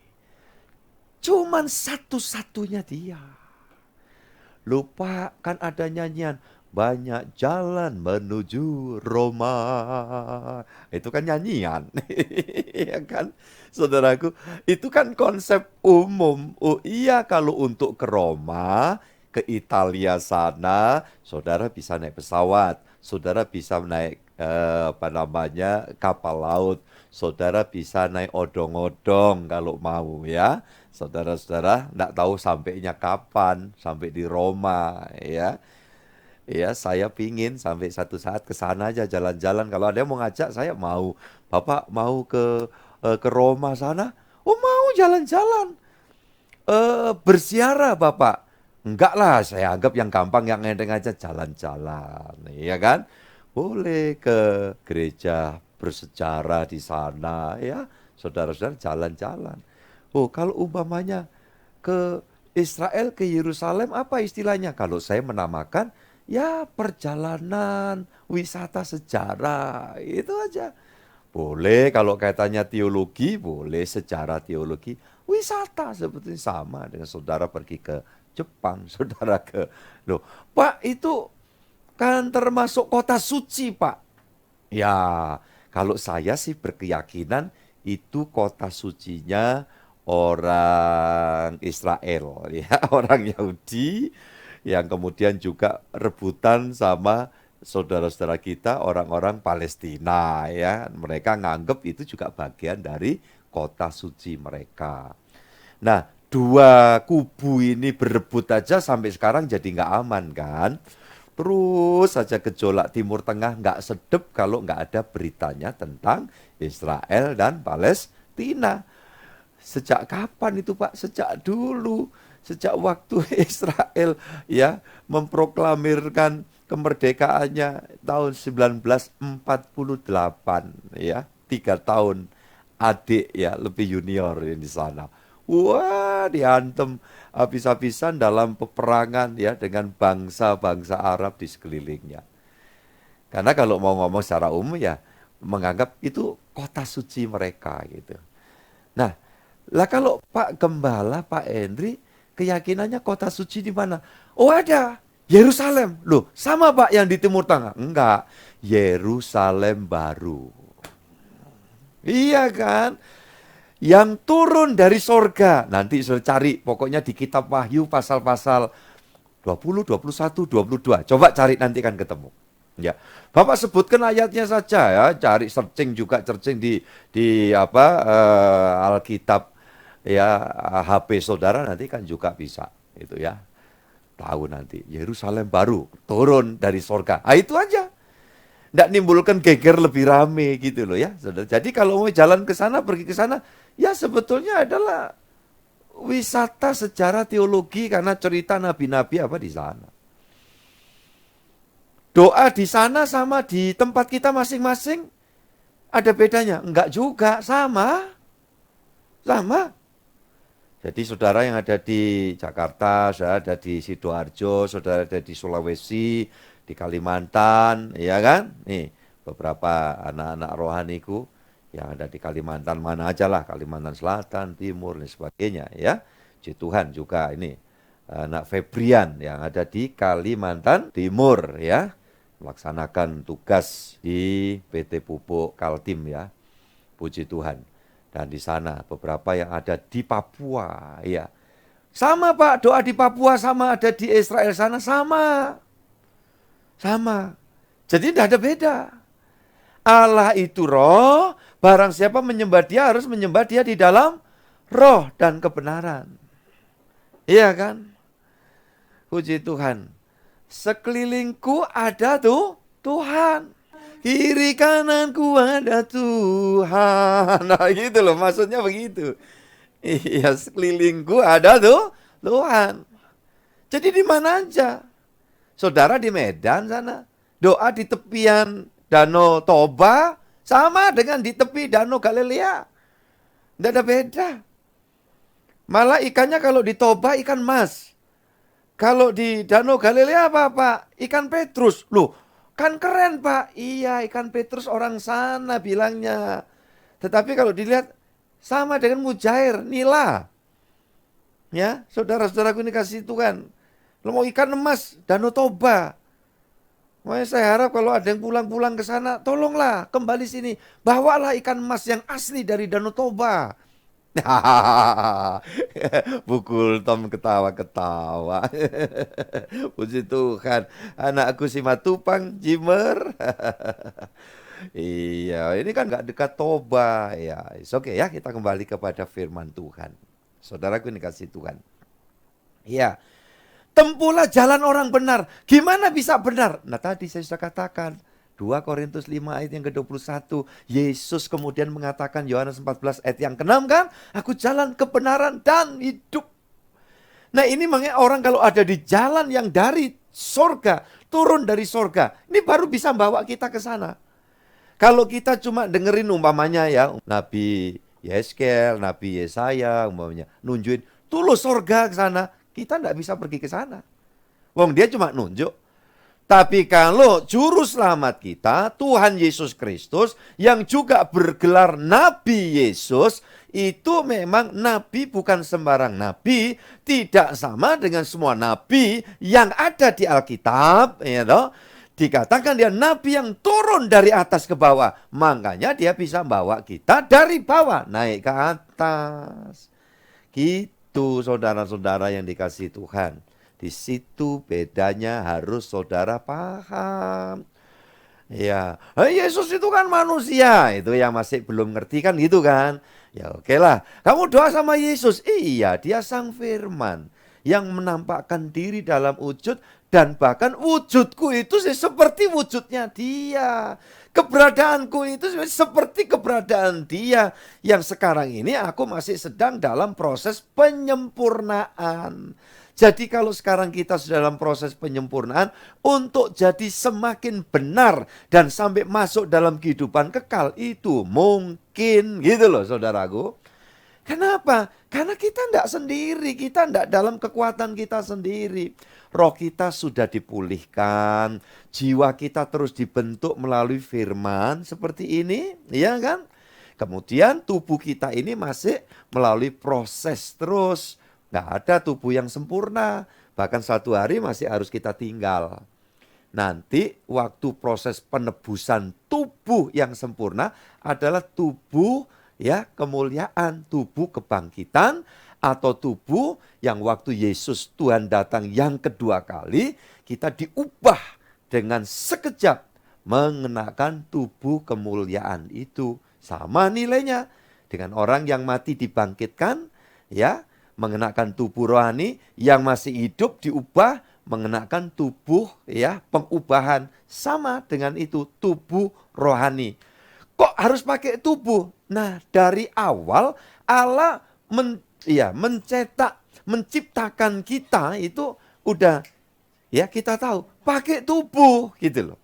[SPEAKER 3] Cuman satu-satunya dia. Lupakan ada nyanyian. Banyak jalan menuju Roma. Itu kan nyanyian. Ya kan? Saudaraku, itu kan konsep umum. Oh iya, kalau untuk ke Roma, ke Italia sana, saudara bisa naik pesawat. Saudara bisa naik kapal laut. Saudara bisa naik odong-odong kalau mau ya. Saudara-saudara enggak tahu sampainya kapan, sampai di Roma ya. Ya, saya pingin sampai satu saat ke sana aja jalan-jalan. Kalau ada yang mau ngajak, saya mau. Bapak mau ke Roma sana? Oh mau jalan-jalan. Berziarah Bapak? Enggak lah, saya anggap yang gampang, yang enteng aja jalan-jalan. Iya kan? Boleh ke gereja bersejarah di sana ya. Saudara-saudara jalan-jalan. Oh kalau umpamanya ke Israel, ke Yerusalem, apa istilahnya? Kalau saya menamakan ya perjalanan wisata sejarah, itu aja. Boleh kalau kaitannya teologi, boleh sejarah teologi. Wisata seperti sama dengan saudara pergi ke Jepang, saudara ke... Loh, Pak itu kan termasuk kota suci, Pak. Ya, kalau saya sih berkeyakinan itu kota sucinya orang Israel, ya, orang Yahudi, yang kemudian juga rebutan sama saudara-saudara kita orang-orang Palestina ya. Mereka nganggep itu juga bagian dari kota suci mereka. Nah, dua kubu ini berebut aja sampai sekarang jadi nggak aman kan. Terus saja gejolak Timur Tengah nggak sedep kalau nggak ada beritanya tentang Israel dan Palestina. Sejak kapan itu Pak? Sejak dulu. Sejak waktu Israel ya memproklamirkan kemerdekaannya tahun 1948 ya, 3 tahun adik ya lebih junior di sana. Wah, diantem habis-habisan dalam peperangan ya dengan bangsa-bangsa Arab di sekelilingnya. Karena kalau mau ngomong secara umum ya menganggap itu kota suci mereka gitu. Nah, lah kalau Pak Gembala, Pak Henry keyakinannya kota suci di mana? Oh ada, Yerusalem. Loh, sama Pak yang di Timur Tengah? Enggak, Yerusalem baru. Iya kan? Yang turun dari sorga. Nanti sudah cari, pokoknya di kitab Wahyu pasal-pasal 20, 21, 22. Coba cari nanti kan ketemu. Ya, Bapak sebutkan ayatnya saja ya, cari searching juga, searching di Alkitab. Ya, HP saudara nanti kan juga bisa itu ya. Tahu nanti Yerusalem baru turun dari sorga. Ah itu aja. Nggak nimbulkan geger lebih rame gitu loh ya. Saudara. Jadi kalau mau jalan ke sana, pergi ke sana, ya sebetulnya adalah wisata sejarah teologi karena cerita nabi-nabi apa di sana. Doa di sana sama di tempat kita masing-masing ada bedanya? Enggak juga, sama. Sama. Jadi saudara yang ada di Jakarta, saudara ada di Sidoarjo, saudara ada di Sulawesi, di Kalimantan, ya kan? Nih, beberapa anak-anak rohaniku yang ada di Kalimantan mana aja lah, Kalimantan Selatan, Timur, dan sebagainya, ya. Puji Tuhan juga ini, anak Febrian yang ada di Kalimantan Timur, ya. Melaksanakan tugas di PT Pupuk Kaltim, ya. Puji Tuhan. Dan di sana beberapa yang ada di Papua, ya. Sama Pak, doa di Papua sama ada di Israel sana, sama. Sama. Jadi tidak ada beda. Allah itu roh, barang siapa menyembah dia harus menyembah dia di dalam roh dan kebenaran. Iya kan? Puji Tuhan. Sekelilingku ada tuh Tuhan. Kiri kananku ada Tuhan. Nah gitu loh, maksudnya begitu. Iya, sekelilingku ada tuh Tuhan. Jadi di mana aja. Saudara di Medan sana, doa di tepian Danau Toba sama dengan di tepi Danau Galilea. Tidak ada beda. Malah ikannya kalau di Toba ikan mas. Kalau di Danau Galilea apa Pak? Ikan Petrus. Loh, kan keren Pak. Iya, ikan Petrus orang sana bilangnya. Tetapi kalau dilihat sama dengan mujair, nila. Ya, saudara-saudaraku ini kasih Tuhan. Lo mau ikan emas, Danau Toba. Makanya saya harap kalau ada yang pulang-pulang ke sana, tolonglah kembali sini. Bawalah ikan emas yang asli dari Danau Toba. Pukul Tom ketawa-ketawa. Puji Tuhan. Anakku si Matupang, Jimer. Iya, ini kan gak dekat Toba. Ya, oke ya, kita kembali kepada firman Tuhan. Saudaraku ini kasih Tuhan. Iya. Tempuhlah jalan orang benar. Gimana bisa benar? Nah tadi saya sudah katakan. 2 Korintus 5 ayat yang ke-21. Yesus kemudian mengatakan Yohanes 14 ayat yang ke-6 kan. Aku jalan kebenaran dan hidup. Nah ini makanya orang kalau ada di jalan yang dari sorga. Turun dari sorga. Ini baru bisa bawa kita ke sana. Kalau kita cuma dengerin umpamanya ya. Nabi Yeskel, Nabi Yesaya umpamanya. Nunjukin. Tuh lo sorga ke sana. Kita tidak bisa pergi ke sana. Wong dia cuma nunjuk. Tapi kalau juru selamat kita, Tuhan Yesus Kristus, yang juga bergelar Nabi Yesus, itu memang nabi bukan sembarang nabi, tidak sama dengan semua nabi yang ada di Alkitab, ya toh. Dikatakan dia nabi yang turun dari atas ke bawah, makanya dia bisa bawa kita dari bawah naik ke atas. Gitu saudara-saudara yang dikasihi Tuhan. Di situ bedanya harus saudara paham. Ya, Yesus itu kan manusia. Itu yang masih belum ngerti kan gitu kan. Ya oke lah. Kamu doa sama Yesus. Iya, dia sang firman. Yang menampakkan diri dalam wujud. Dan bahkan wujudku itu seperti wujudnya dia. Keberadaanku itu seperti keberadaan dia. Yang sekarang ini aku masih sedang dalam proses penyempurnaan. Jadi kalau sekarang kita sudah dalam proses penyempurnaan, untuk jadi semakin benar dan sampai masuk dalam kehidupan kekal, itu mungkin gitu loh saudaraku. Kenapa? Karena kita tidak sendiri, kita tidak dalam kekuatan kita sendiri. Roh kita sudah dipulihkan, jiwa kita terus dibentuk melalui firman seperti ini, ya kan? Kemudian tubuh kita ini masih melalui proses terus. Nggak ada tubuh yang sempurna, bahkan 1 hari masih harus kita tinggal. Nanti waktu proses penebusan tubuh yang sempurna adalah tubuh ya kemuliaan, tubuh kebangkitan, atau tubuh yang waktu Yesus Tuhan datang yang kedua kali, kita diubah dengan sekejap mengenakan tubuh kemuliaan itu. Sama nilainya dengan orang yang mati dibangkitkan, ya, mengenakan tubuh rohani, yang masih hidup diubah mengenakan tubuh ya pengubahan, sama dengan itu tubuh rohani. Kok harus pakai tubuh? Nah, dari awal Allah mencetak, menciptakan kita itu udah ya kita tahu pakai tubuh gitu loh.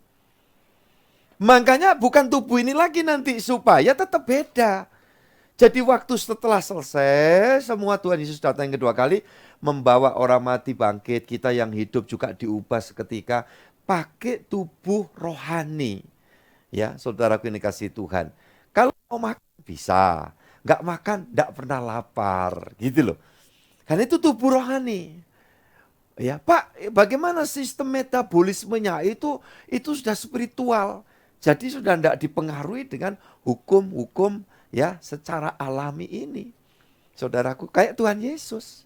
[SPEAKER 3] Makanya bukan tubuh ini lagi nanti supaya tetap beda. Jadi waktu setelah selesai, semua Tuhan Yesus datang yang kedua kali, membawa orang mati bangkit, kita yang hidup juga diubah seketika, pakai tubuh rohani. Ya, saudaraku ini kasih Tuhan. Kalau mau makan bisa, nggak makan nggak pernah lapar, gitu loh. Karena itu tubuh rohani. Ya, Pak, bagaimana sistem metabolismenya itu sudah spiritual. Jadi sudah tidak dipengaruhi dengan hukum-hukum ya secara alami ini. Saudaraku, kayak Tuhan Yesus.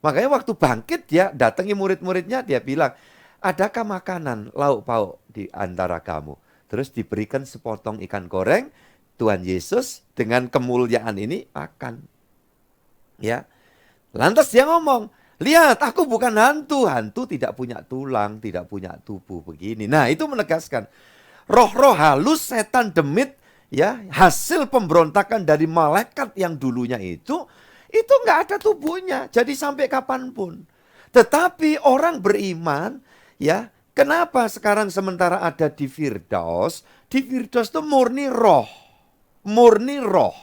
[SPEAKER 3] Makanya waktu bangkit dia datangi murid-muridnya, dia bilang, adakah makanan lauk pauk di antara kamu? Terus diberikan sepotong ikan goreng, Tuhan Yesus dengan kemuliaan ini makan. Ya. Lantas dia ngomong, lihat aku bukan hantu. Hantu tidak punya tulang, tidak punya tubuh begini. Nah itu menegaskan, roh-roh halus, setan demit, ya, hasil pemberontakan dari malaikat yang dulunya itu nggak ada tubuhnya. Jadi sampai kapanpun. Tetapi orang beriman, ya, kenapa sekarang sementara ada di Firdaus? Di Firdaus itu murni roh. Murni roh.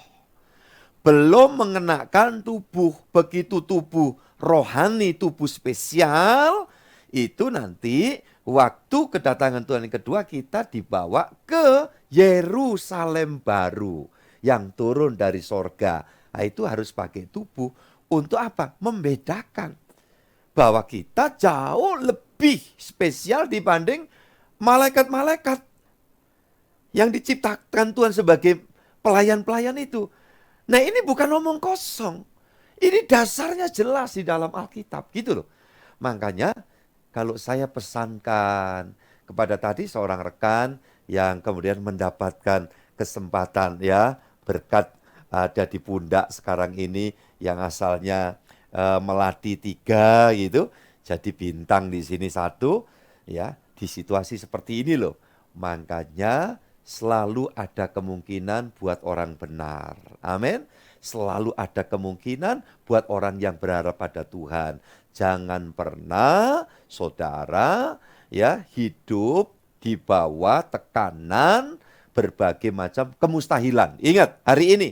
[SPEAKER 3] belum mengenakan tubuh. Begitu tubuh rohani, tubuh spesial, itu nanti waktu kedatangan Tuhan yang kedua kita dibawa ke Yerusalem baru yang turun dari sorga. Nah, itu harus pakai tubuh. Untuk apa? Membedakan bahwa kita jauh lebih spesial dibanding malaikat-malaikat yang diciptakan Tuhan sebagai pelayan-pelayan itu. Nah, ini bukan omong kosong. Ini dasarnya jelas di dalam Alkitab, gitu loh. Makanya kalau saya pesankan kepada tadi seorang rekan yang kemudian mendapatkan kesempatan ya, berkat ada di pundak sekarang ini yang asalnya melati 3 gitu, jadi bintang di sini 1 ya, di situasi seperti ini loh. Makanya selalu ada kemungkinan buat orang benar. Amin. Selalu ada kemungkinan buat orang yang berharap pada Tuhan. Jangan pernah saudara ya hidup di bawah tekanan berbagai macam kemustahilan. Ingat, hari ini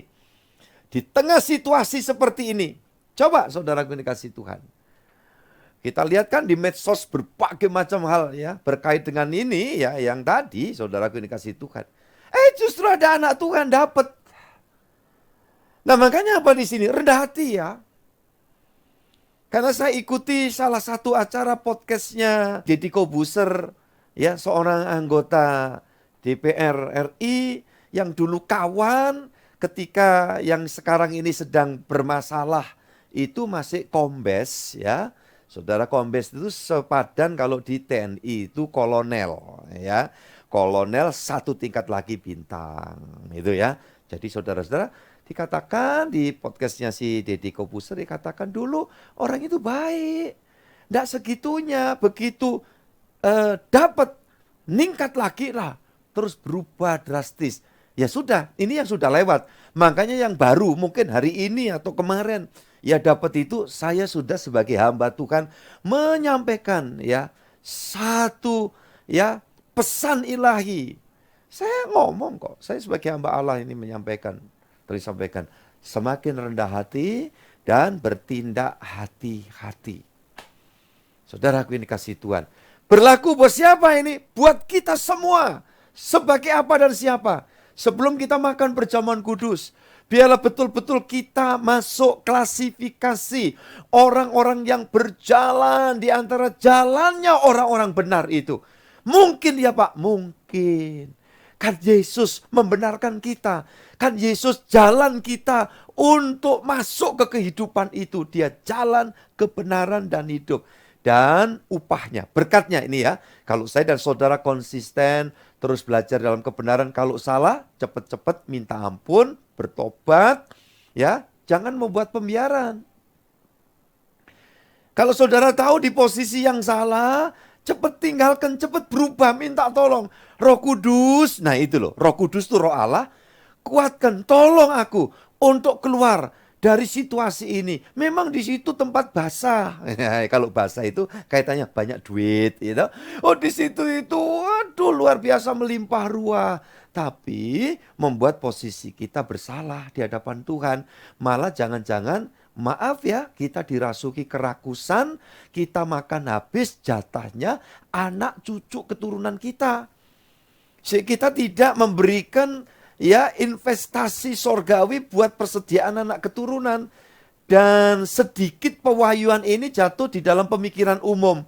[SPEAKER 3] di tengah situasi seperti ini, coba saudara dikasih Tuhan. Kita lihat kan di medsos berbagai macam hal ya berkait dengan ini ya, yang tadi saudara dikasih Tuhan. Justru ada anak Tuhan dapat. Nah, makanya apa di sini? Rendah hati ya. Karena saya ikuti salah satu acara podcastnya Deddy Kobuser ya, seorang anggota DPR RI yang dulu kawan ketika yang sekarang ini sedang bermasalah itu masih kombes ya. Saudara, kombes itu sepadan kalau di TNI itu kolonel ya. Kolonel 1 tingkat lagi bintang itu ya. Jadi saudara-saudara, dikatakan di podcastnya si Deddy Kobuser, dikatakan dulu orang itu baik. Tidak segitunya, begitu dapat ningkat lagi lah, terus berubah drastis. Ya sudah, ini yang sudah lewat. Makanya yang baru mungkin hari ini atau kemarin ya dapat itu, saya sudah sebagai hamba Tuhan menyampaikan ya satu ya pesan ilahi. Saya ngomong kok, saya sebagai hamba Allah ini menyampaikan, disampaikan semakin rendah hati dan bertindak hati-hati. Saudaraku ini kasih Tuhan. Berlaku buat siapa ini? Buat kita semua. Sebagai apa dan siapa? Sebelum kita makan perjamuan kudus, biarlah betul-betul kita masuk klasifikasi orang-orang yang berjalan di antara jalannya orang-orang benar itu. Mungkin ya Pak, mungkin. Kan Yesus membenarkan kita. Kan Yesus jalan kita untuk masuk ke kehidupan itu. Dia jalan kebenaran dan hidup. Dan upahnya, berkatnya ini ya. Kalau saya dan saudara konsisten, terus belajar dalam kebenaran. Kalau salah, cepat-cepat minta ampun, bertobat. Ya, jangan membuat pembiaran. Kalau saudara tahu di posisi yang salah, cepat tinggalkan, cepat berubah, minta tolong. Roh Kudus, nah itu loh, Roh Kudus itu Roh Allah, kuatkan, tolong aku untuk keluar dari situasi ini. Memang di situ tempat basah. Kalau basah itu kaitannya banyak duit, gitu. Oh di situ itu, aduh luar biasa melimpah ruah. Tapi membuat posisi kita bersalah di hadapan Tuhan. Malah jangan-jangan, maaf ya, kita dirasuki kerakusan, kita makan habis jatahnya anak cucu keturunan kita. Kita tidak memberikan ya investasi sorgawi buat persediaan anak keturunan. Dan sedikit pewahyuan ini jatuh di dalam pemikiran umum.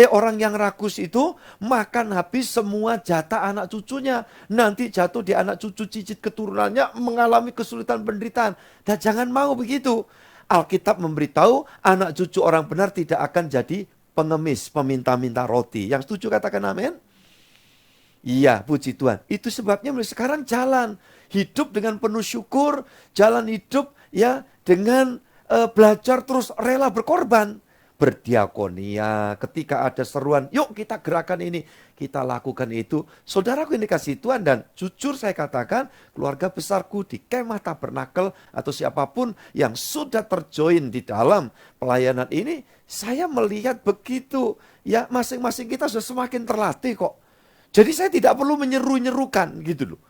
[SPEAKER 3] Orang yang rakus itu makan habis semua jatah anak cucunya. Nanti jatuh di anak cucu cicit keturunannya mengalami kesulitan penderitaan. Dan jangan mau begitu. Alkitab memberitahu anak cucu orang benar tidak akan jadi pengemis, peminta-minta roti. Yang setuju katakan amin? Iya, puji Tuhan. Itu sebabnya mulai sekarang jalan hidup dengan penuh syukur, jalan hidup ya dengan belajar terus rela berkorban, berdiakonia. Ketika ada seruan, yuk kita gerakan ini, kita lakukan itu. Saudaraku ini kasih Tuhan, dan jujur saya katakan, keluarga besarku di Kemah Tabernakel atau siapapun yang sudah terjoin di dalam pelayanan ini, saya melihat begitu ya, masing-masing kita sudah semakin terlatih kok. Jadi saya tidak perlu menyeru-nyerukan gitu loh.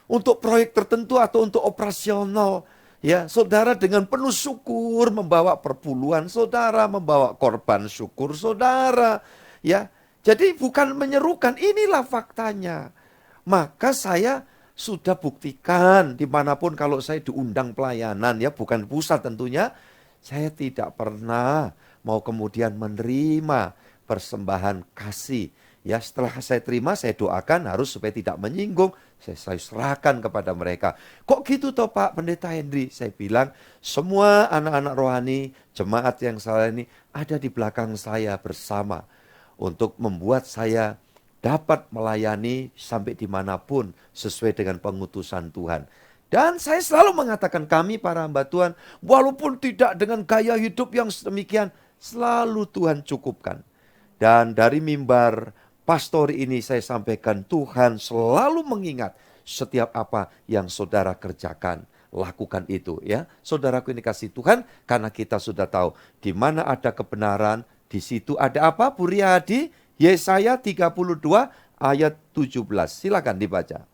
[SPEAKER 3] Untuk proyek tertentu atau untuk operasional Ya, saudara dengan penuh syukur membawa perpuluhan saudara, membawa korban syukur saudara. Ya, jadi bukan menyerukan, inilah faktanya. Maka saya sudah buktikan dimanapun kalau saya diundang pelayanan, ya bukan pusat tentunya, saya tidak pernah mau kemudian menerima persembahan kasih. Ya, setelah saya terima, saya doakan harus supaya tidak menyinggung. Saya serahkan kepada mereka. Kok gitu toh Pak Pendeta Henry? Saya bilang, semua anak-anak rohani, jemaat yang saya ini ada di belakang saya bersama. Untuk membuat saya dapat melayani sampai dimanapun sesuai dengan pengutusan Tuhan. Dan saya selalu mengatakan kami para hamba Tuhan, walaupun tidak dengan gaya hidup yang sedemikian, selalu Tuhan cukupkan. Dan dari mimbar pastori ini saya sampaikan, Tuhan selalu mengingat setiap apa yang saudara kerjakan. Lakukan itu ya. Saudaraku ini kasih Tuhan, karena kita sudah tahu di mana ada kebenaran, di situ ada apa Bu Riyadi? Yesaya 32 ayat 17. Silakan dibaca.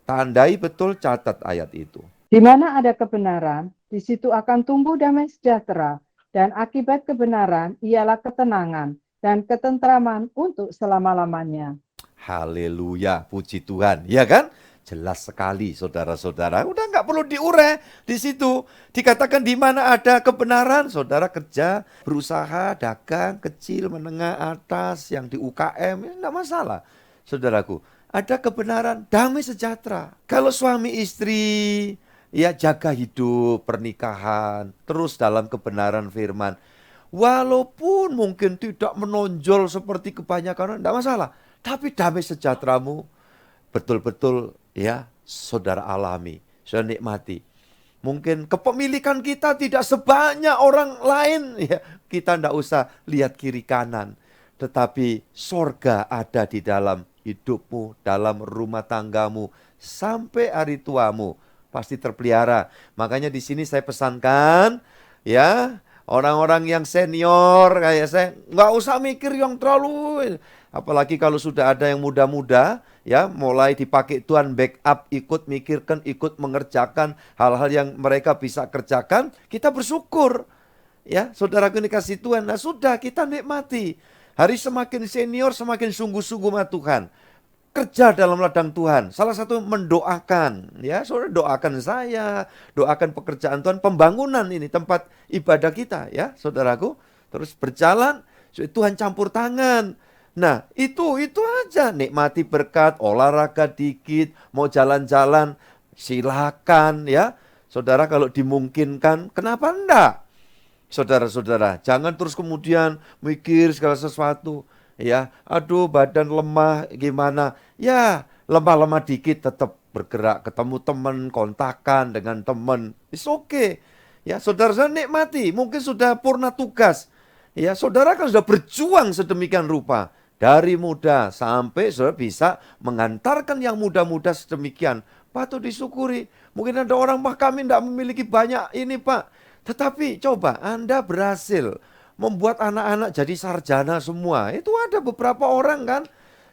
[SPEAKER 3] Tandai betul, catat ayat itu.
[SPEAKER 4] Di mana ada kebenaran, di situ akan tumbuh damai sejahtera, dan akibat kebenaran ialah ketenangan dan ketentraman untuk selama-lamanya.
[SPEAKER 3] Haleluya, puji Tuhan. Ya kan? Jelas sekali saudara-saudara. Udah nggak perlu diure di situ. Dikatakan di mana ada kebenaran, saudara kerja, berusaha, dagang, kecil, menengah, atas, yang di UKM, enggak masalah. Saudaraku, ada kebenaran, damai sejahtera. Kalau suami istri, ya jaga hidup, pernikahan, terus dalam kebenaran firman. Walaupun mungkin tidak menonjol seperti kebanyakan, enggak masalah. Tapi damai sejahteramu betul-betul ya saudara alami, saudara nikmati. Mungkin kepemilikan kita tidak sebanyak orang lain, ya kita tidak usah lihat kiri kanan. Tetapi sorga ada di dalam hidupmu, dalam rumah tanggamu, sampai hari tuamu pasti terpelihara. Makanya di sini saya pesankan, ya orang-orang yang senior kayak saya, nggak usah mikir yang terlalu. Apalagi kalau sudah ada yang muda-muda, ya mulai dipakai Tuhan backup, ikut mikirkan, ikut mengerjakan hal-hal yang mereka bisa kerjakan, kita bersyukur. Ya, saudaraku ini kasih Tuhan, nah sudah kita nikmati. Hari semakin senior, semakin sungguh-sungguh sama Tuhan. Kerja dalam ladang Tuhan. Salah satu mendoakan, ya saudara doakan saya, doakan pekerjaan Tuhan, pembangunan ini tempat ibadah kita, ya saudaraku. Terus berjalan, Tuhan campur tangan. Nah, itu aja, nikmati berkat, olahraga dikit, mau jalan-jalan, silakan ya. Saudara kalau dimungkinkan, kenapa enggak? Saudara-saudara, jangan terus kemudian mikir segala sesuatu. Ya, aduh badan lemah gimana? Ya, lemah-lemah dikit tetap bergerak, ketemu teman, kontakan dengan teman. It's okay. Ya, saudara-saudara nikmati, mungkin sudah purna tugas. Ya, saudara kan sudah berjuang sedemikian rupa. Dari muda sampai saudara bisa mengantarkan yang muda-muda sedemikian. Patut disyukuri. Mungkin ada orang, kami tidak memiliki banyak ini Pak. Tetapi coba Anda berhasil membuat anak-anak jadi sarjana semua. Itu ada beberapa orang kan.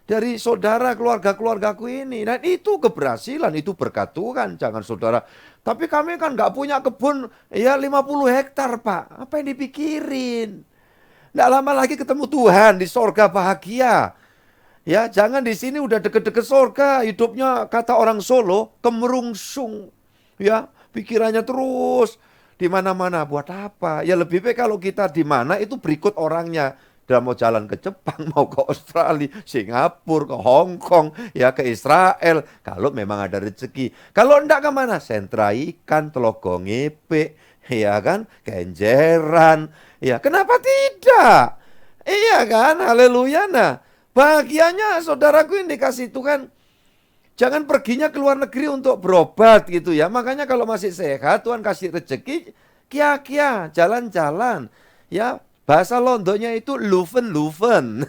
[SPEAKER 3] Dari saudara, keluarga-keluargaku ini. Dan itu keberhasilan, itu berkat Tuhan. Jangan saudara. Tapi kami kan nggak punya kebun ya 50 hektar Pak. Apa yang dipikirin? Nggak lama lagi ketemu Tuhan di sorga bahagia. Ya, jangan di sini udah deket-deket sorga, hidupnya kata orang Solo kemerungsung. Ya, pikirannya terus di mana-mana, buat apa? Ya lebih baik kalau kita di mana itu berikut orangnya. Dia mau jalan ke Jepang, mau ke Australia, Singapura, ke Hong Kong, ya ke Israel. Kalau memang ada rezeki. Kalau enggak kemana? Sentra ikan, Telogo Ngepe, ya kan, Kenjeran. Ya, kenapa tidak? Iya kan, haleluya. Nah, bahagianya saudaraku yang dikasih Tuhan, jangan perginya ke luar negeri untuk berobat gitu ya. Makanya kalau masih sehat, Tuhan kasih rezeki, kia-kia, jalan-jalan. Ya, bahasa Londonya itu luven-luven.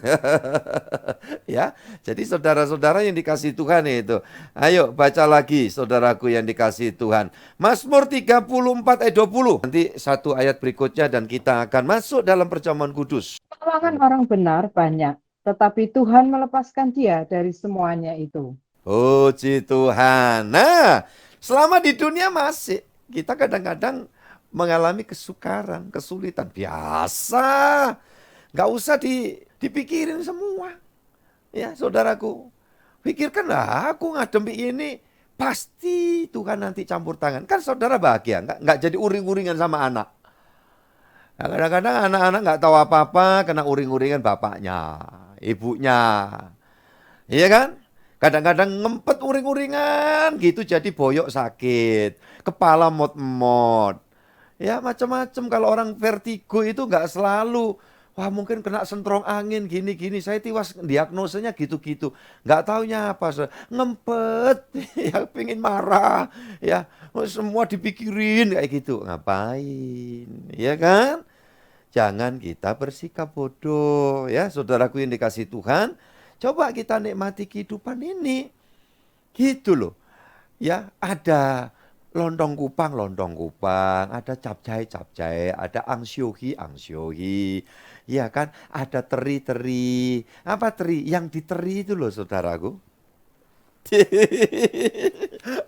[SPEAKER 3] Ya, jadi saudara-saudara yang dikasih Tuhan itu. Ayo baca lagi saudaraku yang dikasih Tuhan. Mazmur 34 ayat 20. Nanti satu ayat berikutnya dan kita akan masuk dalam perjamuan kudus.
[SPEAKER 4] Kalangan orang benar banyak, tetapi Tuhan melepaskan dia dari semuanya itu.
[SPEAKER 3] Puji Tuhan. Nah, selama di dunia masih Kita kadang-kadang mengalami kesukaran, kesulitan. Biasa. Nggak usah dipikirin semua. Ya, saudaraku. Pikirkanlah, aku ngadepi ini, pasti Tuhan nanti campur tangan. Kan saudara bahagia, nggak jadi uring-uringan sama anak. Nah, kadang-kadang anak-anak nggak tahu apa-apa, kena uring-uringan bapaknya, ibunya. Iya kan? Kadang-kadang ngempet uring-uringan gitu jadi boyok sakit, kepala mot-mot. Ya macam-macam, kalau orang vertigo itu nggak selalu, wah mungkin kena sentrong angin gini-gini, saya tiwas diagnosanya gitu-gitu. Nggak taunya apa, ngempet, ya pengen marah, ya semua dipikirin kayak gitu. Ngapain, ya kan? Jangan kita bersikap bodoh, ya saudaraku yang dikasih Tuhan. Coba kita nikmati kehidupan ini. Gitu loh. Ya, ada lontong kupang, ada capcay, ada angsiohi. Ya kan, ada teri-teri. Apa teri? Yang diteri itu loh saudaraku.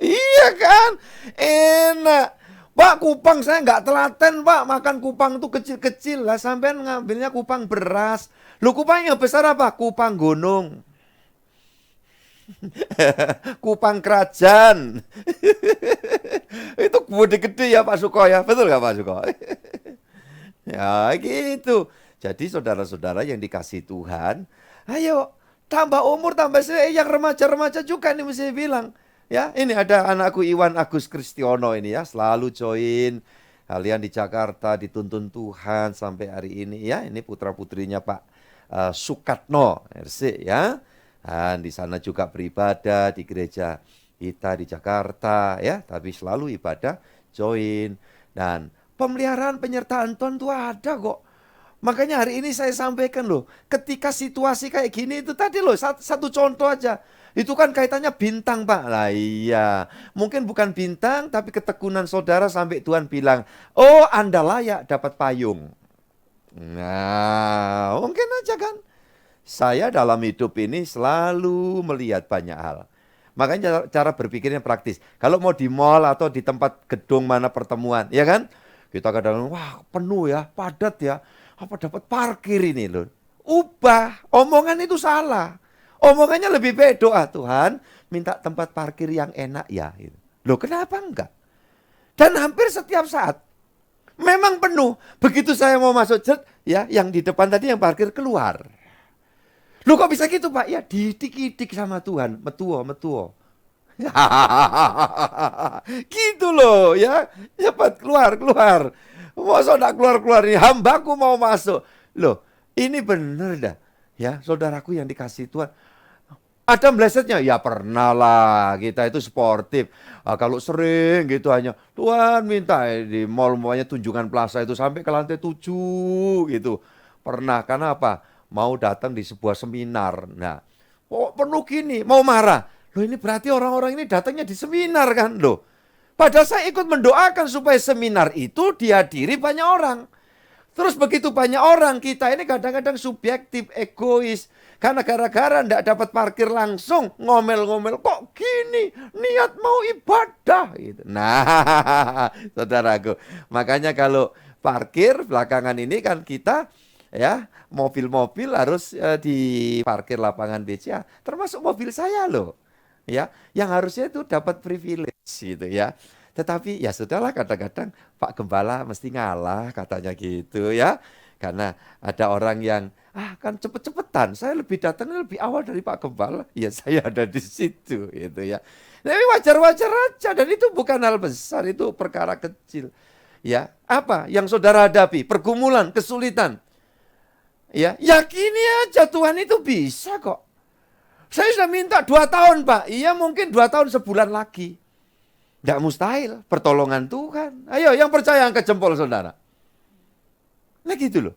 [SPEAKER 3] Iya kan? Enak. Pak, kupang saya nggak telaten, Pak. Makan kupang tuh kecil-kecil lah. Sampean ngambilnya kupang beras. Lu kupang yang besar apa? Kupang gunung. Kupang kerajaan. Itu gede-gede ya Pak Suko ya. Betul nggak Pak Suko? Ya gitu. Jadi saudara-saudara yang dikasih Tuhan, ayo tambah umur, tambah yang remaja-remaja juga nih mesti bilang. Ya, ini ada anakku Iwan Agus Kristiono ini ya, selalu join. Kalian di Jakarta dituntun Tuhan sampai hari ini ya. Ini putra-putrinya Pak Sukatno RC ya. Dan di sana juga beribadah di gereja kita di Jakarta ya, tapi selalu ibadah join. Dan pemeliharaan penyertaan Tuhan itu ada kok. Makanya hari ini saya sampaikan loh, ketika situasi kayak gini itu tadi loh, satu contoh aja. Itu kan kaitannya bintang Pak. Lah iya, mungkin bukan bintang tapi ketekunan saudara sampai Tuhan bilang, oh Anda layak dapat payung. Nah, mungkin aja kan. Saya dalam hidup ini selalu melihat banyak hal. Makanya cara berpikirnya praktis. Kalau mau di mall atau di tempat gedung mana pertemuan, ya kan? Kita kadang, wah penuh ya, padat ya. Apa dapat parkir ini loh. Ubah, omongan itu salah. Omongannya lebih baik doa, Tuhan minta tempat parkir yang enak ya. Loh kenapa enggak? Dan hampir setiap saat memang penuh. Begitu saya mau masuk ya, yang di depan tadi yang parkir keluar. Loh kok bisa gitu Pak? Ya didik-didik sama Tuhan, metuo. Gitu loh ya. Cepat keluar. Masa enggak keluar ini, hambaku mau masuk. Loh, ini bener dah. Ya, saudaraku yang dikasih Tuhan. Ada melesetnya? Ya pernah lah, kita itu sportif. Kalau sering gitu hanya, Tuhan minta di mall umpamanya Tunjungan Plaza itu sampai ke lantai 7 gitu. Pernah, karena apa? Mau datang di sebuah seminar. Nah, kok penuh gini, mau marah. Loh ini berarti orang-orang ini datangnya di seminar kan loh. Padahal saya ikut mendoakan supaya seminar itu dihadiri banyak orang. Terus begitu banyak orang, kita ini kadang-kadang subjektif, egois. Karena gara-gara tidak dapat parkir langsung, ngomel-ngomel, kok gini, niat mau ibadah. Gitu. Nah, saudaraku, makanya kalau parkir belakangan ini kan kita, ya mobil-mobil harus di parkir lapangan BCA, termasuk mobil saya loh. Ya, yang harusnya itu dapat privilege gitu ya. Tetapi ya sudahlah, kadang-kadang Pak Gembala mesti ngalah katanya gitu ya. Karena ada orang yang kan cepet-cepetan, saya lebih datangnya lebih awal dari Pak Gembala. Ya saya ada di situ gitu ya. Tapi wajar-wajar aja, dan itu bukan hal besar, itu perkara kecil. Ya, apa yang saudara hadapi? Pergumulan, kesulitan. Ya, yakini aja Tuhan itu bisa kok. Saya sudah minta 2 tahun Pak. Iya mungkin 2 tahun sebulan lagi. Tidak mustahil, pertolongan Tuhan. Ayo yang percaya angkat jempol saudara. Nah gitu loh.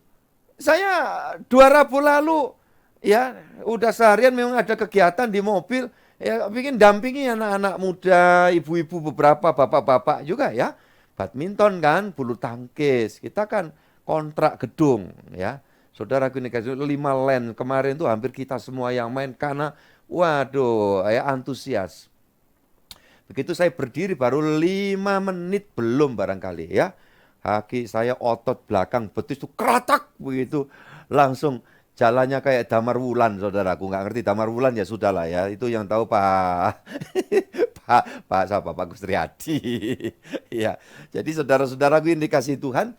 [SPEAKER 3] Saya 2 Rabu lalu, ya udah seharian memang ada kegiatan di mobil. Ya bikin dampingi anak-anak muda, ibu-ibu beberapa, bapak-bapak juga ya. Badminton kan, bulu tangkis. Kita kan kontrak gedung ya. Saudara ini kasih 5 LAN kemarin tuh hampir kita semua yang main karena waduh ya antusias. Begitu saya berdiri baru 5 menit belum barangkali ya. Kaki saya otot belakang betis itu keratak begitu. Langsung jalannya kayak Damar Wulan, saudaraku. Nggak ngerti Damar Wulan ya sudahlah ya. Itu yang tahu Pak Pak Gustriadi. Ya. Jadi saudara-saudaraku yang dikasih Tuhan.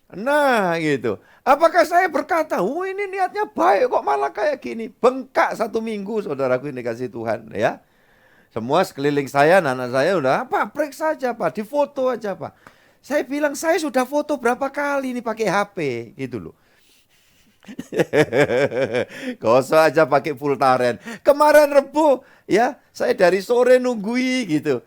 [SPEAKER 3] Nah gitu. Apakah saya berkata, ini niatnya baik kok malah kayak gini. Bengkak 1 minggu saudaraku yang dikasih Tuhan ya. Semua sekeliling saya, anak saya udah, Pak periksa aja Pak, difoto aja Pak. Saya bilang, saya sudah foto berapa kali nih pakai HP, gitu loh. Gosok aja pakai Fultaren. Kemarin Rebo, ya, saya dari sore nunggui gitu.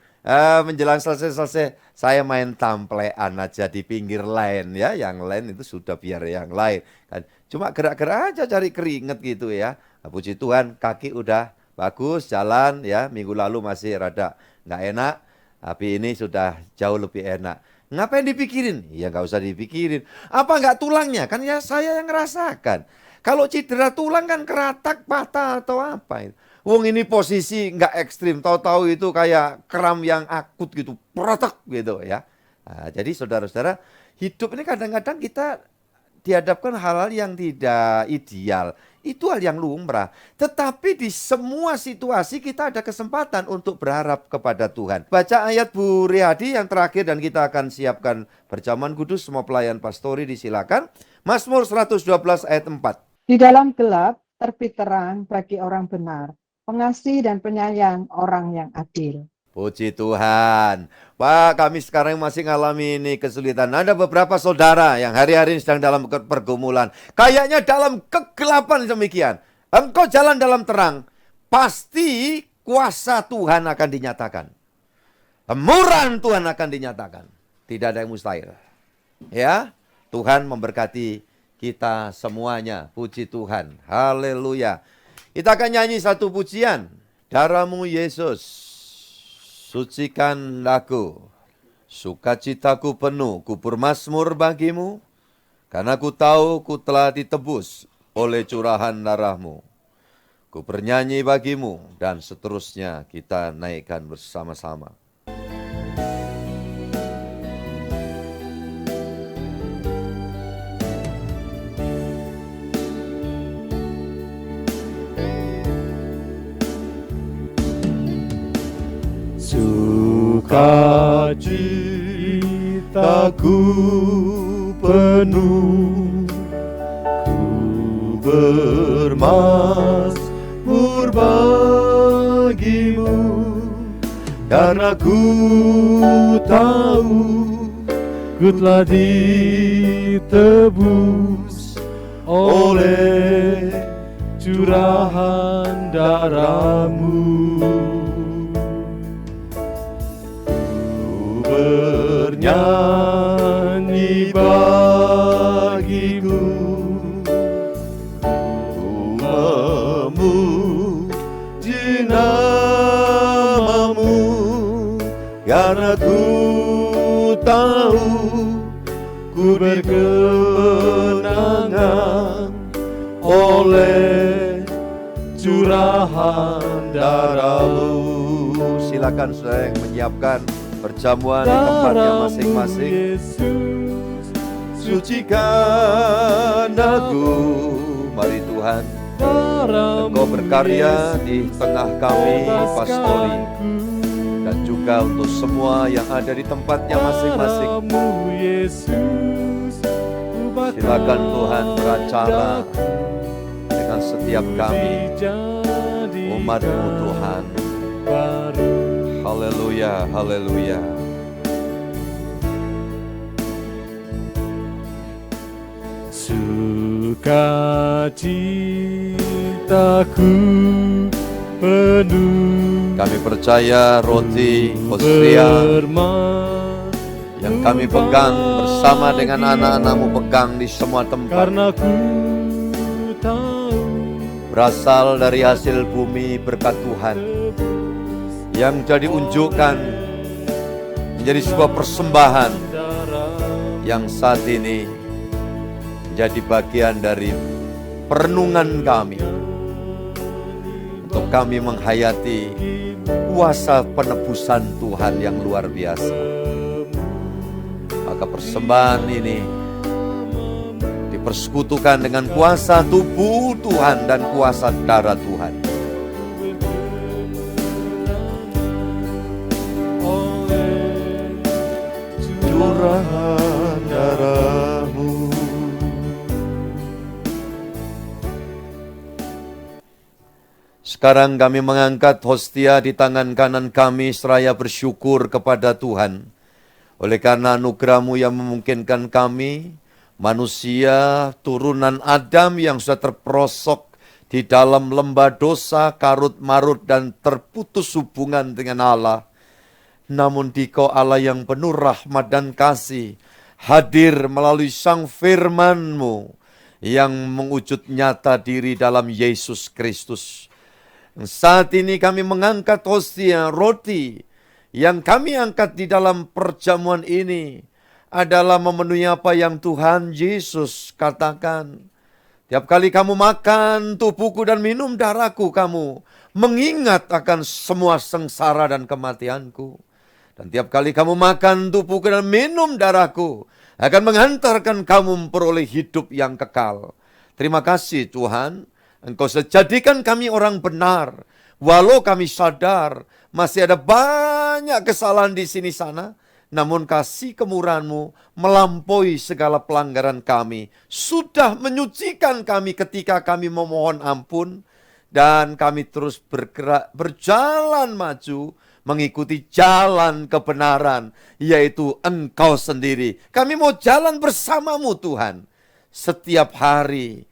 [SPEAKER 3] Menjelang selesai, saya main tamplean aja di pinggir lain ya. Yang lain itu sudah biar yang lain. Kan. Cuma gerak-gerak aja cari keringet gitu ya. Puji Tuhan, kaki udah bagus, jalan ya, minggu lalu masih rada nggak enak, tapi ini sudah jauh lebih enak. Ngapain dipikirin? Ya nggak usah dipikirin. Apa nggak tulangnya? Kan ya saya yang ngerasakan. Kalau cedera tulang kan keratak, patah atau apa. Wong ini posisi nggak ekstrim, tahu-tahu itu kayak kram yang akut gitu, protek gitu ya. Nah, jadi saudara-saudara, hidup ini kadang-kadang kita dihadapkan hal-hal yang tidak ideal. Itu hal yang lumrah. Tetapi di semua situasi kita ada kesempatan untuk berharap kepada Tuhan. Baca ayat Bu Riyadi yang terakhir dan kita akan siapkan berjamuan kudus. Semua pelayan pastori disilakan. Mazmur 112 ayat 4.
[SPEAKER 4] Di dalam gelap terbit terang bagi orang benar, pengasih dan penyayang orang yang adil.
[SPEAKER 3] Puji Tuhan. Pak, kami sekarang masih ngalami ini kesulitan. Ada beberapa saudara yang hari-hari ini sedang dalam pergumulan. Kayaknya dalam kegelapan demikian. Engkau jalan dalam terang. Pasti kuasa Tuhan akan dinyatakan. Kemurahan Tuhan akan dinyatakan. Tidak ada yang mustahil. Ya, Tuhan memberkati kita semuanya. Puji Tuhan. Haleluya. Kita akan nyanyi satu pujian. Darahmu Yesus, sucikan aku, sukacitaku penuh, ku bermazmur bagimu, karena ku tahu ku telah ditebus oleh curahan darahmu. Ku bernyanyi bagimu, dan seterusnya kita naikkan bersama-sama.
[SPEAKER 1] Sukacitaku penuh, ku bermazmur bagimu, karena ku tahu ku telah ditebus oleh curahan darahmu. Bernyanyi bagimu, ku memuji namamu, karena ku tahu ku berkemenangan oleh curahan darahmu.
[SPEAKER 3] Silakan saudara yang menyiapkan perjamuan di tempatnya masing-masing.
[SPEAKER 1] Sucikan
[SPEAKER 3] aku, mari Tuhan, Engkau berkarya di tengah kami pastori, dan juga untuk semua yang ada di tempatnya masing-masing. Silakan Tuhan beracara dengan setiap kami, umat-Mu Tuhan. Haleluya, haleluya.
[SPEAKER 1] Sukacitaku penuh.
[SPEAKER 3] Kami percaya roti Hosea yang kami pegang bersama dengan anak-anak-Mu pegang di semua tempat,
[SPEAKER 1] karena ku tahu
[SPEAKER 3] berasal dari hasil bumi berkat Tuhan, yang jadi unjukkan menjadi sebuah persembahan yang saat ini menjadi bagian dari perenungan kami untuk kami menghayati kuasa penebusan Tuhan yang luar biasa. Maka persembahan ini dipersekutukan dengan kuasa tubuh Tuhan dan kuasa darah Tuhan. Curahan darah-Mu. Sekarang kami mengangkat hostia di tangan kanan kami seraya bersyukur kepada Tuhan. Oleh karena anugerah-Mu yang memungkinkan kami, manusia turunan Adam yang sudah terperosok di dalam lembah dosa, karut-marut dan terputus hubungan dengan Allah. Namun Dikau Allah yang penuh rahmat dan kasih, hadir melalui Sang Firman-Mu yang mewujud nyata diri dalam Yesus Kristus. Saat ini kami mengangkat hostia roti yang kami angkat di dalam perjamuan ini adalah memenuhi apa yang Tuhan Yesus katakan. Tiap kali kamu makan tubuhku dan minum darahku, kamu mengingat akan semua sengsara dan kematianku. Dan tiap kali kamu makan tubuhku dan minum darahku, akan menghantarkan kamu memperoleh hidup yang kekal. Terima kasih Tuhan, Engkau jadikan kami orang benar, walau kami sadar masih ada banyak kesalahan di sini sana, namun kasih kemurahan-Mu melampaui segala pelanggaran kami, sudah menyucikan kami ketika kami memohon ampun, dan kami terus bergerak, berjalan maju, mengikuti jalan kebenaran, yaitu Engkau sendiri. Kami mau jalan bersama-Mu Tuhan, setiap hari.